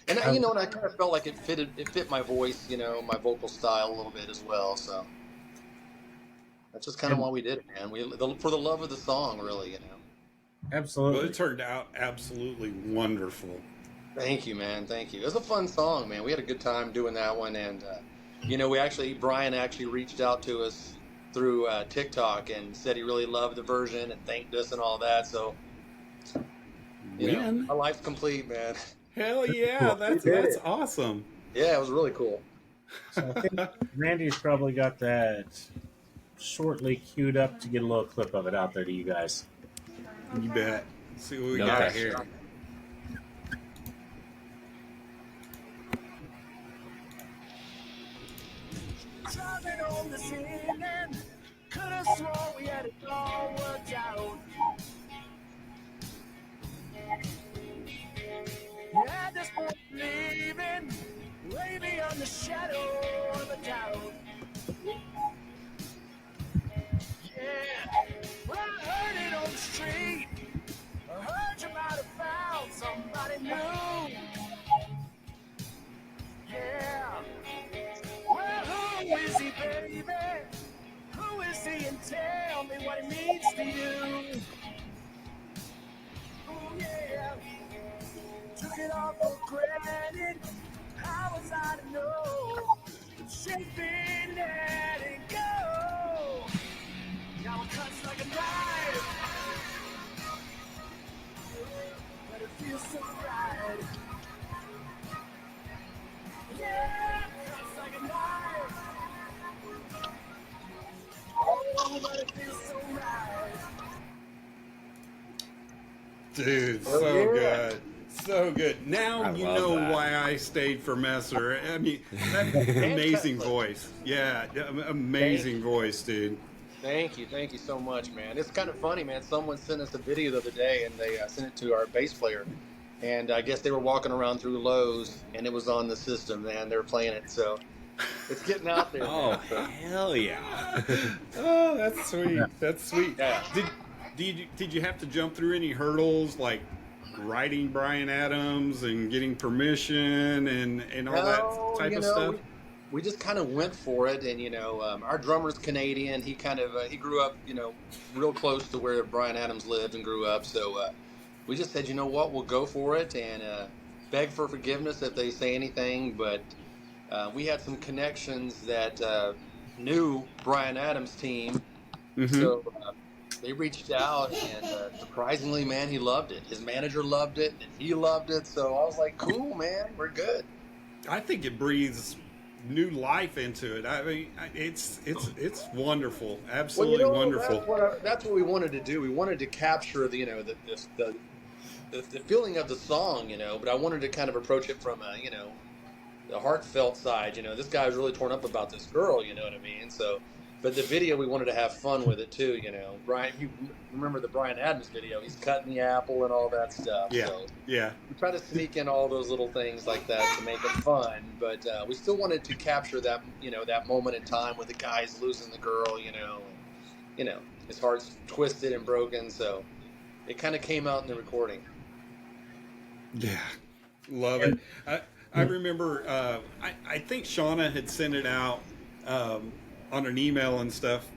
and I kind of felt like it fit my voice. My vocal style a little bit as well. So that's just kind of why we did it, man. For the love of the song, really. Absolutely. Well, it turned out absolutely wonderful. Thank you, man. Thank you. It was a fun song, man. We had a good time doing that one, and Brian actually reached out to us through TikTok and said he really loved the version and thanked us and all that. So, my life's complete, man. Hell yeah, that's awesome. Yeah, it was really cool. So I think Randy's probably got that shortly queued up to get a little clip of it out there to you guys. You bet. Let's see what we No got pressure. here. Driving on the scene, could've sworn we had it all worked out. At this point, leaving, way beyond the shadow of a doubt. Yeah, well, I heard it on the street. I heard you might have found somebody new. Yeah. Well, who is he, baby? Who is he, and tell me what he means to you? Oh, yeah. Took it all for granted. How was I to know? Should be letting go. Now it cuts like a knife. But it feels so right. Yeah, it cuts like a knife. Oh, but it feels so right. Dude, so good. So good. Now I you love know that. why I stayed for Messer. I mean, that amazing voice. Yeah, amazing voice, dude. Thank you so much, man. It's kind of funny, man. Someone sent us a video the other day, and they sent it to our bass player. And I guess they were walking around through Lowe's, and it was on the system, man. They were playing it, so it's getting out there. Oh, man. hell yeah. Oh, that's sweet. That's sweet. Yeah. Did you have to jump through any hurdles like writing Bryan Adams and getting permission and all that type of stuff? We just kind of went for it, and our drummer's Canadian. He he grew up, real close to where Bryan Adams lived and grew up. So we just said, you know what, we'll go for it and beg for forgiveness if they say anything. But we had some connections that knew Bryan Adams' team, so they reached out, and surprisingly, man, he loved it. His manager loved it, and he loved it. So I was like, cool, man, we're good. I think it breathes new life into it. I mean, it's wonderful, absolutely wonderful. That's what we wanted to do. We wanted to capture the feeling of the song, but I wanted to kind of approach it from a, the heartfelt side. This guy was really torn up about this girl, you know what I mean? So, but the video, we wanted to have fun with it too, Brian, you remember the Brian Adams video? He's cutting the apple and all that stuff. Yeah, so yeah. we try to sneak in all those little things like that to make it fun, but we still wanted to capture that, that moment in time when the guy's losing the girl, and, his heart's twisted and broken. So it kind of came out in the recording. Yeah, love it. I remember, I think Shauna had sent it out on an email and stuff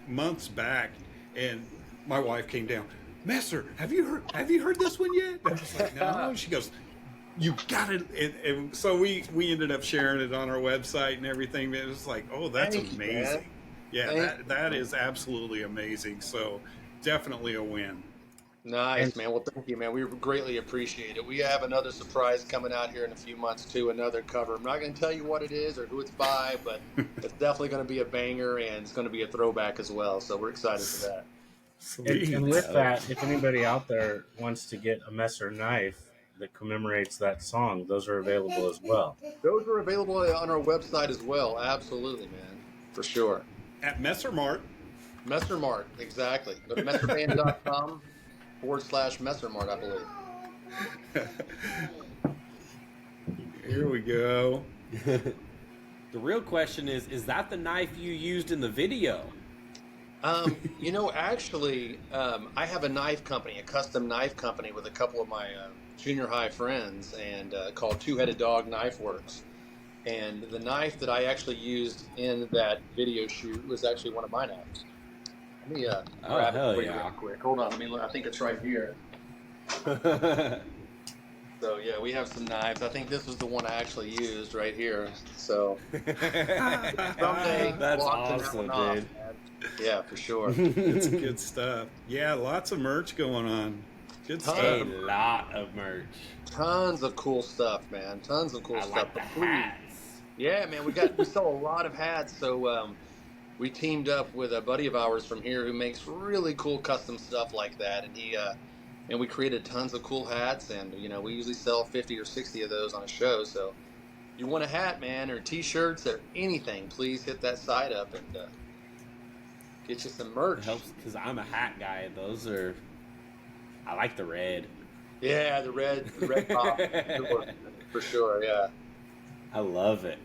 months back, and my wife came down. Messer, have you heard this one yet? I was like, no. She goes, you got it. And so we ended up sharing it on our website and everything. It was like, oh, that's amazing. Yeah, that is absolutely amazing. So definitely a win. Nice, man. Well, thank you, man. We greatly appreciate it. We have another surprise coming out here in a few months, too, another cover. I'm not going to tell you what it is or who it's by, but it's definitely going to be a banger, and it's going to be a throwback as well. So we're excited for that. And with that, if anybody out there wants to get a Messer knife that commemorates that song, those are available as well. Those are available on our website as well. Absolutely, man. For sure. At Messer Mart. Messer Mart, exactly. Go to messerband.com/Messer Mart, I believe. Here we go. The real question is that the knife you used in the video? Actually, I have a knife company, a custom knife company with a couple of my junior high friends, and called Two-Headed Dog Knife Works. And the knife that I actually used in that video shoot was actually one of my knives. Let me grab it for you real quick. Hold on, let me look. I think it's right here. So yeah, we have some knives. I think this was the one I actually used right here. So someday that's awesome, dude. Yeah, for sure. It's good stuff. Yeah, lots of merch going on. Good stuff. A lot of merch. Tons of cool stuff, man. Tons of cool stuff. Like the hats. Yeah, man. We sell a lot of hats. So we teamed up with a buddy of ours from here who makes really cool custom stuff like that, and and we created tons of cool hats, and we usually sell 50 or 60 of those on a show. So if you want a hat, man, or t-shirts or anything, please hit that site up and get you some merch. It helps because I'm a hat guy. I like the red. Yeah, the red pop, for sure. Yeah, I love it.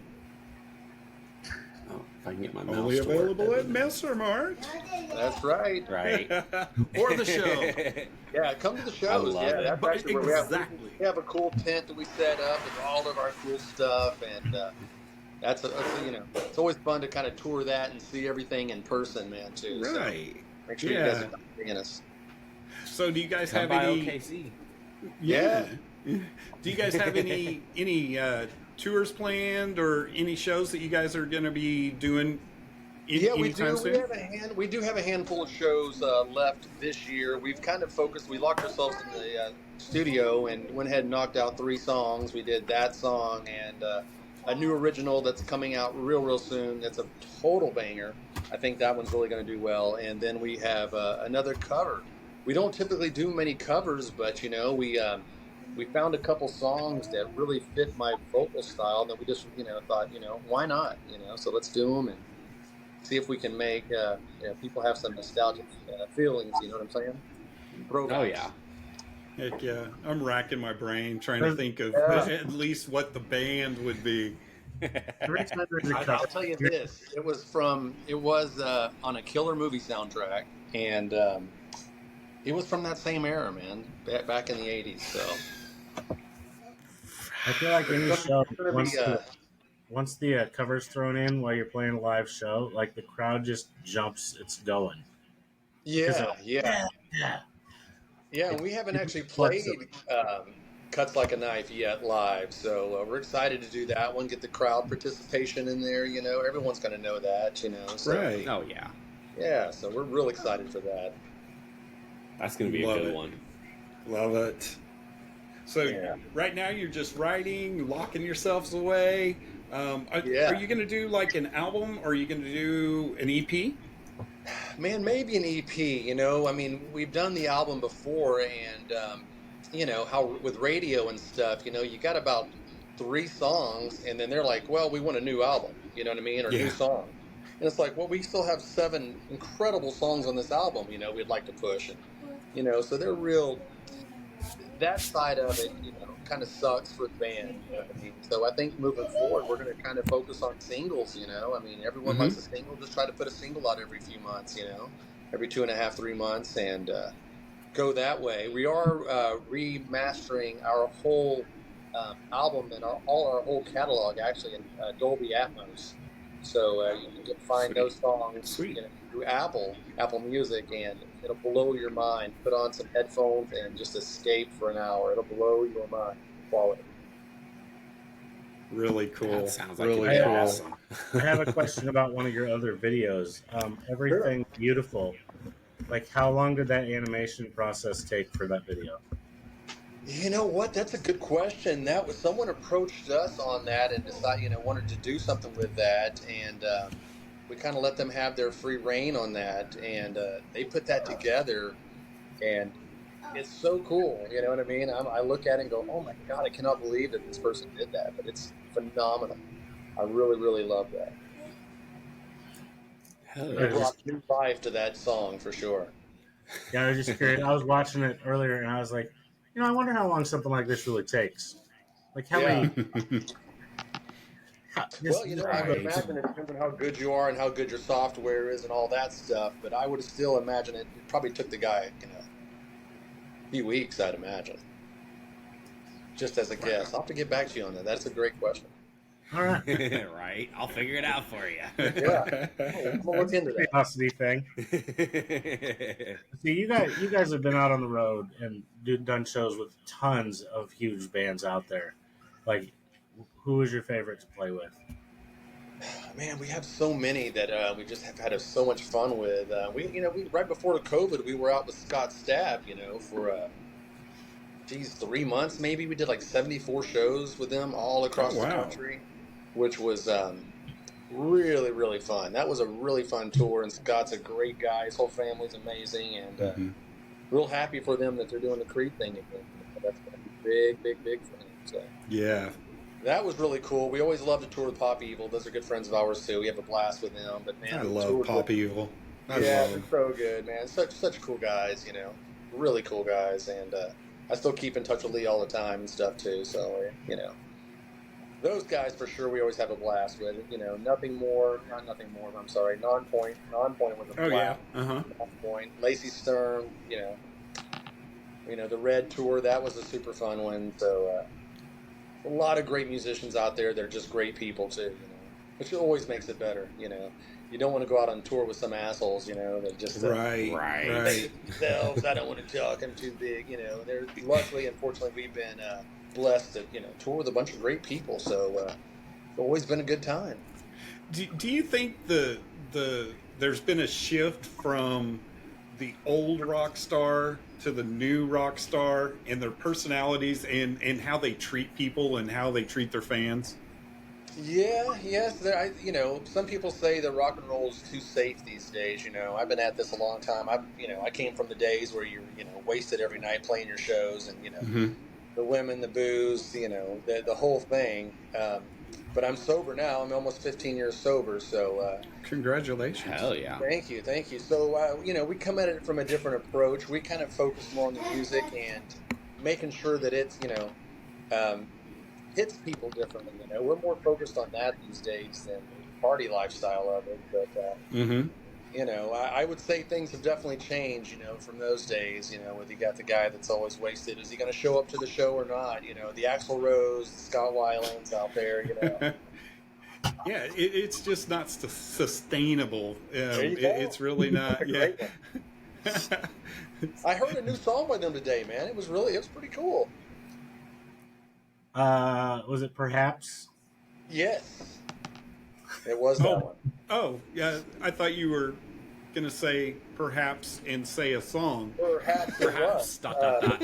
Oh, if I can get my mouse only to work, available at Messer Mart. That's right. Right. Or the show. Yeah, come to the shows. love it. That's actually where Exactly. we have a cool tent that we set up with all of our cool stuff, and that's it's always fun to kind of tour that and see everything in person, man. Too. Right. So make sure you guys are seeing us. So do you guys Come have by any? OKC. Yeah. Do you guys have any tours planned or any shows that you guys are going to be doing? We anytime do. soon? We do have a handful of shows left this year. We've kind of focused. We locked ourselves in the studio and went ahead and knocked out 3 songs. We did that song and a new original that's coming out real soon. That's a total banger. I think that one's really going to do well. And then we have another cover. We don't typically do many covers, but we found a couple songs that really fit my vocal style that we just thought why not so let's do them and see if we can make people have some nostalgic feelings. You know what I'm saying? Oh yeah. Heck yeah. I'm racking my brain trying to think of at least what the band would be. I'll tell you this. It was on a killer movie soundtrack, and it was from that same era, man, back in the 80s. So I feel like any show, once the cover's thrown in while you're playing a live show, like the crowd just jumps, it's going. Yeah. And we haven't actually played Cuts Like a Knife yet live, so we're excited to do that one, get the crowd participation in there. Everyone's going to know that, So, Right. Oh yeah. Yeah, so we're real excited for that. That's going to be a good one. Love it. So right now you're just writing, locking yourselves away. Are you going to do like an album, or are you going to do an EP? Man, maybe an EP. You know, I mean, we've done the album before, and you know how with radio and stuff. You know, you got about 3 songs, and then they're like, "Well, we want a new album." You know what I mean, or new song. And it's like, well, we still have 7 incredible songs on this album. You know, we'd like to push, and you know, so they're real. That side of it, you know, kind of sucks for the band. You know what I mean? So I think moving forward, we're going to kind of focus on singles. You know, I mean, everyone likes a single. Just try to put a single out every few months. You know, every 2.5, 3 months, and go that way. We are remastering our whole album and all our whole catalog actually in Dolby Atmos. So you can find those songs you know, through Apple Music, and it'll blow your mind. Put on some headphones and just escape for an hour. It'll blow your mind. Quality. Really cool. That sounds like really cool. awesome. I have a question about one of your other videos. Everything Beautiful. Like, how long did that animation process take for that video? You know what? That's a good question. That was someone approached us on that and decided, you know, wanted to do something with that, and we kind of let them have their free reign on that, and they put that together, and it's so cool. You know what I mean? I look at it and go, "Oh my God, I cannot believe that this person did that!" But it's phenomenal. I really, really love that. It brought new life to that song for sure. Yeah, I was just curious. I was watching it earlier, and I was like, you know, I wonder how long something like this really takes. Like, how many? Well, you know, I would imagine it depends on how good you are and how good your software is and all that stuff. But I would still imagine it probably took the guy, you know, a few weeks, I'd imagine. Just as a guess. I'll have to get back to you on that. That's a great question. All right. Right. I'll figure it out for you. Yeah. We'll look into that. Curiosity thing. See, you guys have been out on the road and done shows with tons of huge bands out there. Like, who is your favorite to play with? Man, we have so many that we just have had so much fun with. We right before the COVID, we were out with Scott Stapp, you know, for 3 months maybe. We did like 74 shows with them all across the country, which was really, really fun. That was a really fun tour, and Scott's a great guy. His whole family's amazing, and real happy for them that they're doing the Creed thing again. That's going to be big, big, big for them. So. Yeah. That was really cool. We always love to tour with Pop Evil. Those are good friends of ours too. We have a blast with them. But man, I love Pop Evil. They're so good, man. Such cool guys, you know, really cool guys. And I still keep in touch with Lee all the time and stuff too. So you know, those guys for sure. We always have a blast with. You know, I'm sorry. Non-point was a blast. Non-point. Lacey Stern. You know, the Red Tour. That was a super fun one. So. A lot of great musicians out there. They're just great people too, you know, which always makes it better. You know, you don't want to go out on tour with some assholes, you know, that just right. themselves. I don't want to talk. I'm too big. You know, they're luckily, unfortunately, we've been blessed to tour with a bunch of great people. So it's always been a good time. Do you think there's been a shift from the old rock star to the new rock star and their personalities and how they treat people and how they treat their fans? Yes. Some people say that rock and roll is too safe these days. You know, I've been at this a long time. I came from the days where you're, wasted every night playing your shows and, the women, the booze, the whole thing. But I'm sober now. I'm almost 15 years sober. So congratulations. Hell yeah. Thank you. So, we come at it from a different approach. We kind of focus more on the music and making sure that it's, hits people differently. We're more focused on that these days than the party lifestyle of it. But, I would say things have definitely changed, from those days, whether you got the guy that's always wasted. Is he going to show up to the show or not? The Axl Rose, the Scott Weiland's out there, Yeah, it's just not sustainable. It's really not. Yeah. I heard a new song by them today, man. It was pretty cool. Was it Perhaps? Yes. It was that one. Oh, yeah. I thought you were going to say perhaps and say a song. Perhaps. Dot.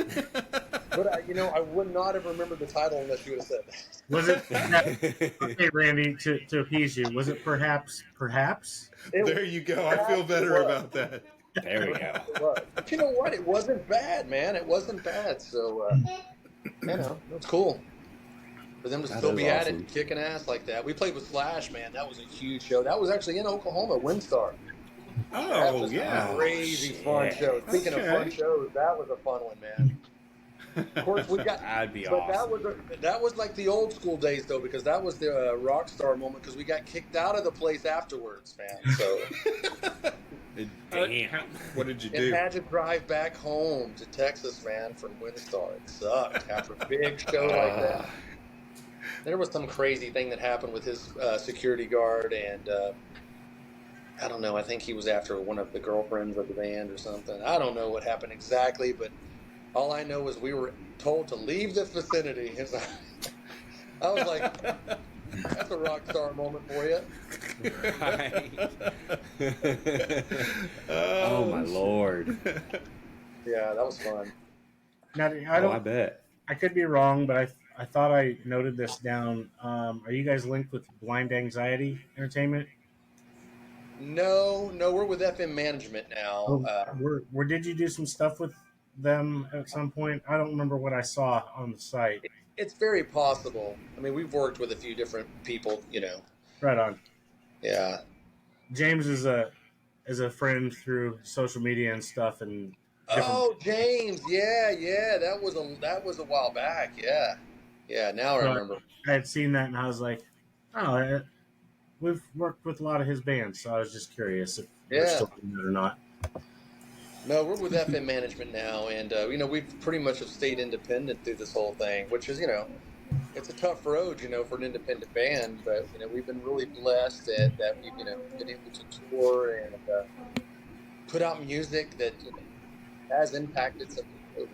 But I would not have remembered the title unless you would have said that. Was it? Okay, Randy, to appease you, was it perhaps? There you go. I feel better about that. There we go. It was. But you know what? It wasn't bad, man. It wasn't bad. So, it was cool. For them to That still is be at awesome. it, kicking ass like that. We played with Slash, man. That was a huge show. That was actually in Oklahoma, Windstar. That Oh, was yeah. a crazy fun show. Speaking of Okay. fun shows, that was a fun one, man. Of course, we got. That'd be But awesome. that was like the old school days, though, because that was the rock star moment. Because we got kicked out of the place afterwards, man. So Damn. What did you and do? had to drive back home to Texas, man, from Windstar. It sucked after a big show like that. There was some crazy thing that happened with his security guard, and I don't know. I think he was after one of the girlfriends of the band or something. I don't know what happened exactly, but all I know is we were told to leave the vicinity. I was like, that's a rock star moment for you. Right. Oh my lord. Yeah, that was fun. Now, I bet. I could be wrong, but I thought I noted this down. Are you guys linked with Blind Anxiety Entertainment? No, we're with FM Management now. Where did you do some stuff with them at some point? I don't remember what I saw on the site. It's very possible. I mean, we've worked with a few different people, Right on. Yeah. James is a friend through social media and stuff, and Oh, James. Yeah. That was a while back. Yeah. Now I remember. I had seen that and I was like, oh, we've worked with a lot of his bands, so I was just curious if we're still doing it or not. No, we're with FM Management now, and we've pretty much have stayed independent through this whole thing, which is it's a tough road, for an independent band, but we've been really blessed that we've been able to tour and put out music that has impacted some people.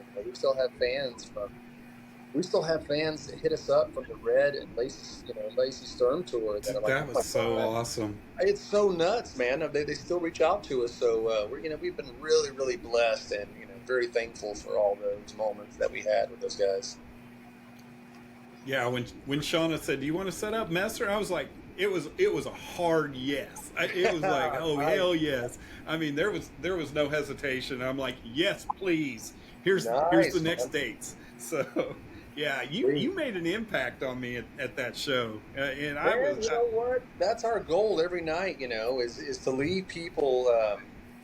We still have fans that hit us up from the Red and Lacey Sturm tour that are like, That was so awesome. It's so nuts, man. They still reach out to us, so we've been really, really blessed and very thankful for all those moments that we had with those guys. Yeah, when Shauna said, "Do you want to set up Messer?" I was like, it was a hard yes. It was like, oh hell yes. I mean, there was no hesitation. I'm like, yes, please. Here's the next dates. So. Yeah, you made an impact on me at that show, and I was. You know what? That's our goal every night. Is to leave people,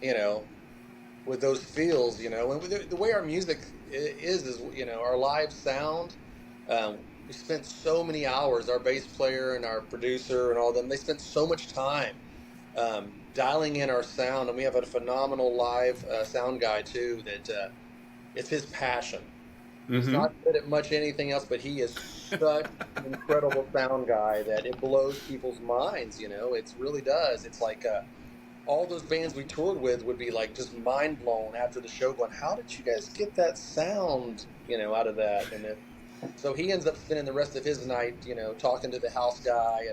with those feels. And the way our music is our live sound. We spent so many hours. Our bass player and our producer and all them. They spent so much time dialing in our sound, and we have a phenomenal live sound guy too. That it's his passion. He's not good at much anything else, but he is such an incredible sound guy that it blows people's minds, It really does. It's like all those bands we toured with would be like just mind blown after the show going, how did you guys get that sound, out of that? And so he ends up spending the rest of his night, talking to the house guy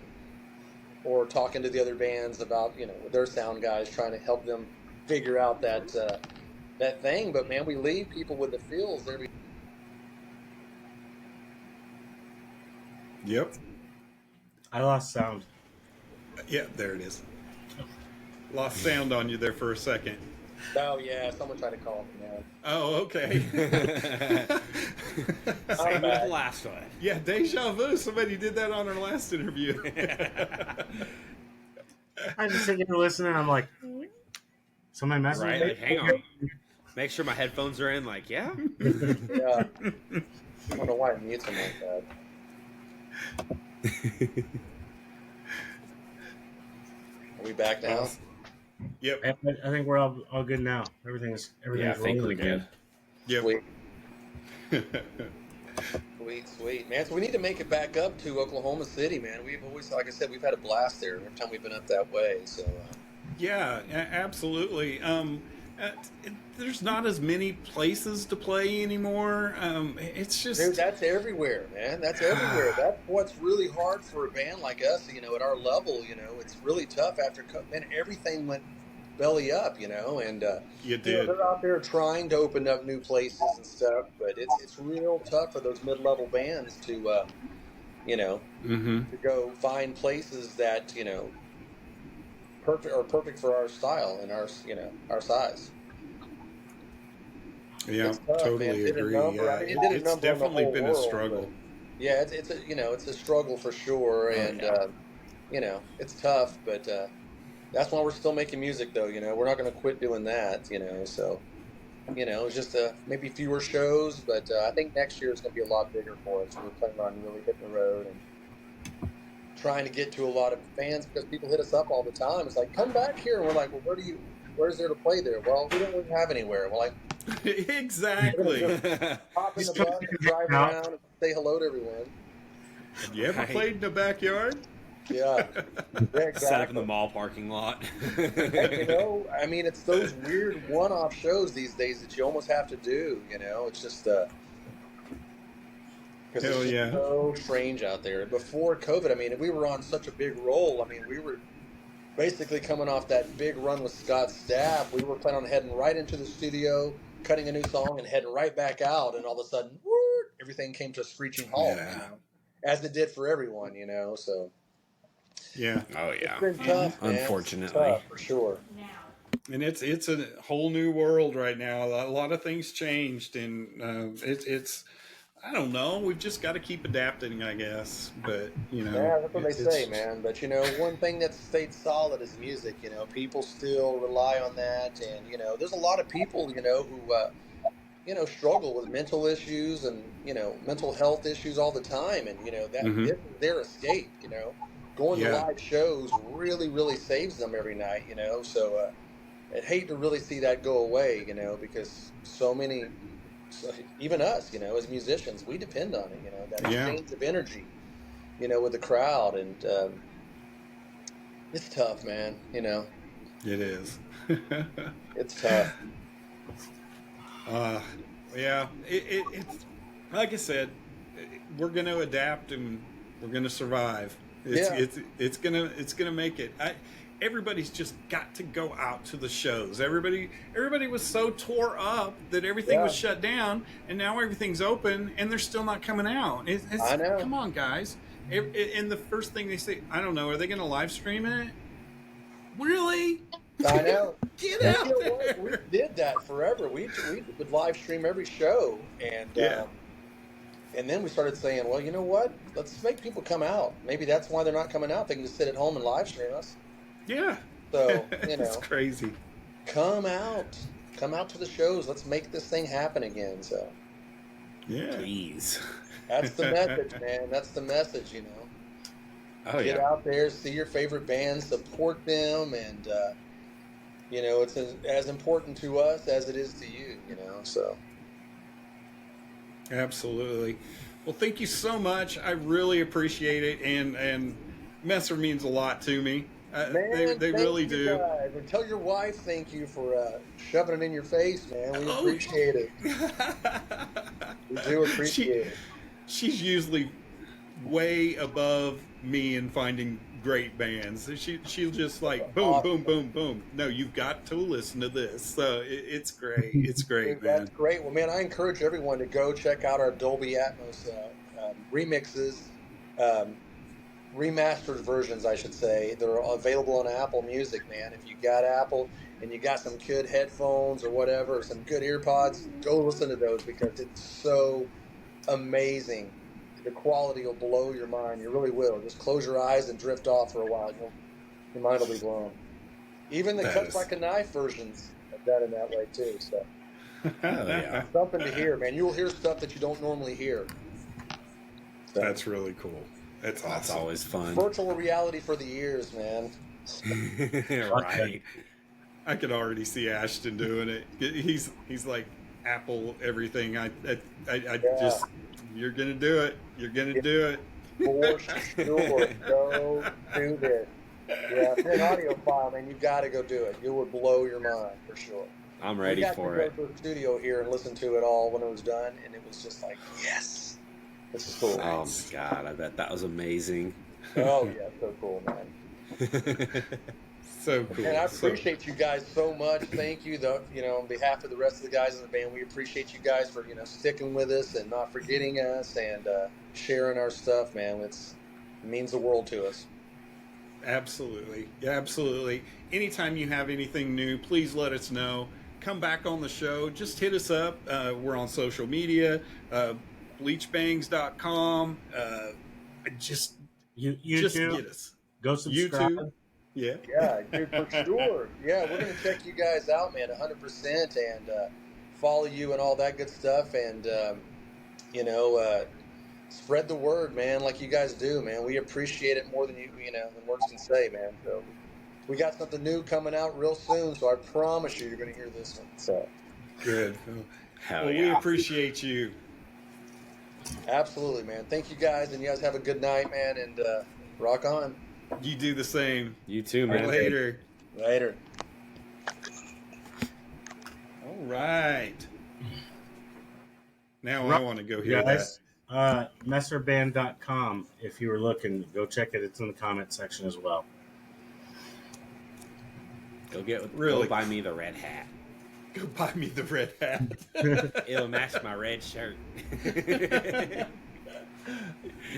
or talking to the other bands about, their sound guys, trying to help them figure out that thing. But, man, we leave people with the feels every. Yep. I lost sound. Yeah, there it is. Lost sound on you there for a second. Oh, yeah. Someone tried to call me, man. Oh, okay. Same with the last one. Yeah, deja vu. Somebody did that on our last interview. I just sitting here listening. I'm like, somebody messaged Right? me? Like, hang on. Make sure my headphones are in. Like, yeah. Yeah. I don't know why it mutes him like that. Are we back now? Yep. I think we're all good now. Everything's Yeah, I think rolling we're again. Yep. Sweet, man. So we need to make it back up to Oklahoma City, man. We've always, like I said, we've had a blast there every time we've been up that way. So. Yeah, absolutely. There's not as many places to play anymore. It's just. Dude, that's everywhere, man. That's everywhere. That's what's really hard for a band like us, at our level, it's really tough after, man, everything went belly up, you know, and You you know, did. they're out there trying to open up new places and stuff, but it's real tough for those mid-level bands to you know, Mm-hmm. to go find places that, you know, perfect for our style and our, you know, our size. Yeah, It's tough, man. totally It did a agree. number. Yeah, I mean, it did a it's number on the definitely whole been a world, but struggle. yeah, it's a, you know, it's a struggle for sure, Oh and yeah. you know, it's tough, but that's why we're still making music, though. You know, we're not going to quit doing that. You know, so you know, it's just maybe fewer shows, but I think next year is going to be a lot bigger for us. We're planning on really hitting the road and trying to get to a lot of fans because people hit us up all the time. It's like, come back here, and we're like, well, where's there to play there? Well, we don't really have anywhere. We're like, we're going to Exactly. just hop in the Still bus and drive out. around and say hello to everyone. Have you ever Right. played in the backyard? Yeah, yeah, Set up in exactly. the mall parking lot. Hey, you know, I mean, it's those weird one-off shows these days that you almost have to do. You know, it's just because it's Hell just yeah. so strange out there. Before COVID, I mean, we were on such a big roll. I mean, we were basically coming off that big run with Scott's staff. We were planning on heading right into the studio, cutting a new song, and heading right back out. And all of a sudden, whoop, everything came to a screeching halt. You Yeah. know, as it did for everyone. You know, so Yeah. Oh it's yeah. been tough, man. Unfortunately. It's tough for sure. And it's a whole new world right now. A lot of things changed, and it's I don't know. We've just got to keep adapting, I guess. But you know, Yeah, that's what they say, it's man. But you know, one thing that's stayed solid is music. You know, people still rely on that, and you know, there's a lot of people, you know, who you know, struggle with mental issues and you know, mental health issues all the time, and you know, that Mhm. this is their escape. You know, going to Yeah. live shows really saves them every night. You know, so I'd hate to really see that go away. You know, because so many, even us, you know, as musicians, we depend on it. You know, that Yeah. exchange of energy, you know, with the crowd, and it's tough, man. You know, It is. it's tough. uh, yeah. It's like I said, we're going to adapt and we're going to survive. Yeah, It's gonna make it. Everybody's just got to go out to the shows. Everybody was so tore up that everything yeah, was shut down, and now everything's open, and they're still not coming out. I know. Come on, guys. And the first thing they say, I don't know, are they going to live stream it? Really? I know. Get And you out know what? We there. did that forever. We would live stream every show, Yeah. and then we started saying, well, you know what? Let's make people come out. Maybe that's why they're not coming out. They can just sit at home and live stream us. Yeah. So you It's know, crazy. come out, come out to the shows. Let's make this thing happen again. So Yeah. Please. that's the message, man. That's the message. You know. Oh Get yeah. out there, see your favorite bands, support them, and you know it's as important to us as it is to you. You know, so Absolutely. Well, thank you so much. I really appreciate it, and Messer means a lot to me. man, They thank really you do. guys, and tell your wife thank you for shoving it in your face, man. We Oh, appreciate it. We do she appreciate it. she's usually way above me in finding great bands. She'll just like boom, Awesome. boom, boom, boom. No, you've got to listen to this. So it's great. It's great, Dude, that's man. great. Well, man, I encourage everyone to go check out our Dolby Atmos remixes, um, remastered versions, I should say. They're available on Apple Music, man. If you got Apple and you got some good headphones or whatever, or some good earpods, go listen to those because it's so amazing. The quality will blow your mind. You really will. Just close your eyes and drift off for a while. Your mind will be blown. Even the That Cuts is- Like a Knife versions are done in that way too. So Oh yeah. something to hear, man. You will hear stuff that you don't normally hear. So, That's really cool. That's That's awesome. always fun. virtual reality for the ears, man. Right. I could already see Ashton doing it. He's like Apple everything. I Yeah. just you're gonna do it. You're gonna do it. For sure. Go do this. Yeah, if you're an audiophile, man, you got to go do it. You would blow your mind for sure. I'm ready we got for to it. go to the studio here and listen to it all when it was done, and it was just like, yes, this is cool. Oh my god, I bet that was amazing. Oh yeah, so cool, man. So cool. And I appreciate you guys so much. Thank you, on behalf of the rest of the guys in the band, we appreciate you guys for sticking with us and not forgetting us and sharing our stuff, man. It means the world to us. Absolutely, absolutely. Anytime you have anything new, please let us know. Come back on the show. Just hit us up. We're on social media, BleachBANGS.com. Just get us. Go subscribe. YouTube. Yeah. Yeah, dude, for sure. Yeah, we're going to check you guys out, man, 100%, and follow you and all that good stuff. And, spread the word, man, like you guys do, man. We appreciate it more than than words can say, man. So we got something new coming out real soon, so I promise you're going to hear this one. So good. Hell well, yeah. we appreciate you. Absolutely, man. Thank you guys, and you guys have a good night, man, and rock on. You do the same. You too, man. Later. Later. All right. Now I want to go hear guys, that. Messerband.com. If you were looking, go check it. It's in the comment section as well. Go Really? Go buy me the red hat. Go buy me the red hat. It'll match my red shirt.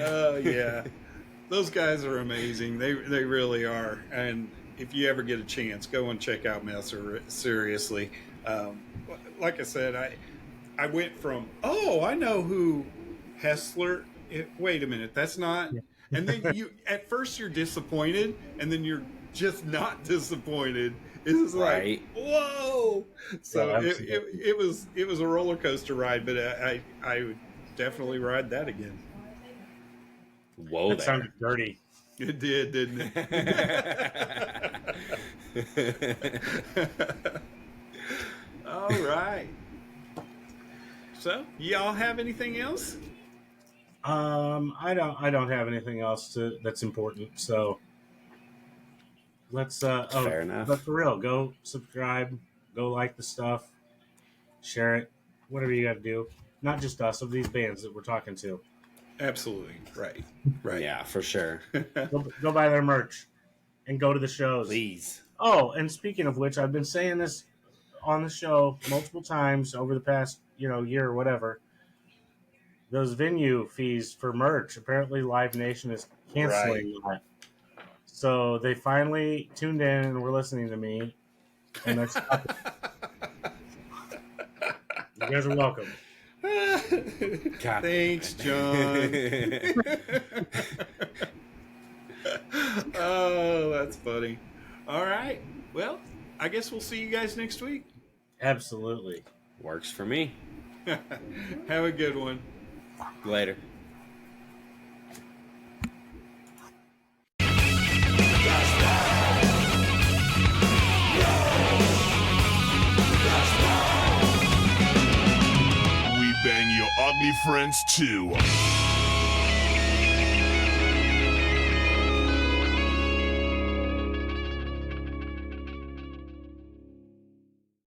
Oh, yeah. Those guys are amazing. They really are. And if you ever get a chance, go and check out Messer. Seriously. Like I said, I went from, I know who Hessler. Wait a minute, that's not. And then at first you're disappointed, and then you're just not disappointed. It's like, whoa! So Yeah, it was a roller coaster ride, but I would definitely ride that again. Whoa, that sounded dirty. It did, didn't it? All right. So, y'all have anything else? I don't have anything else that's important. So let's fair enough. But for real, go subscribe, go like the stuff, share it, whatever you got to do. Not just us, of these bands that we're talking to. Absolutely. Right. Yeah, for sure. Go buy their merch and go to the shows. Please. Oh, and speaking of which, I've been saying this on the show multiple times over the past, year or whatever. Those venue fees for merch, apparently Live Nation is canceling that. So they finally tuned in and were listening to me. And that's you guys are welcome. God. Thanks, John. Oh, that's funny. All right. Well, I guess we'll see you guys next week. Absolutely. Works for me. Have a good one. Later. We bang your ugly friends too.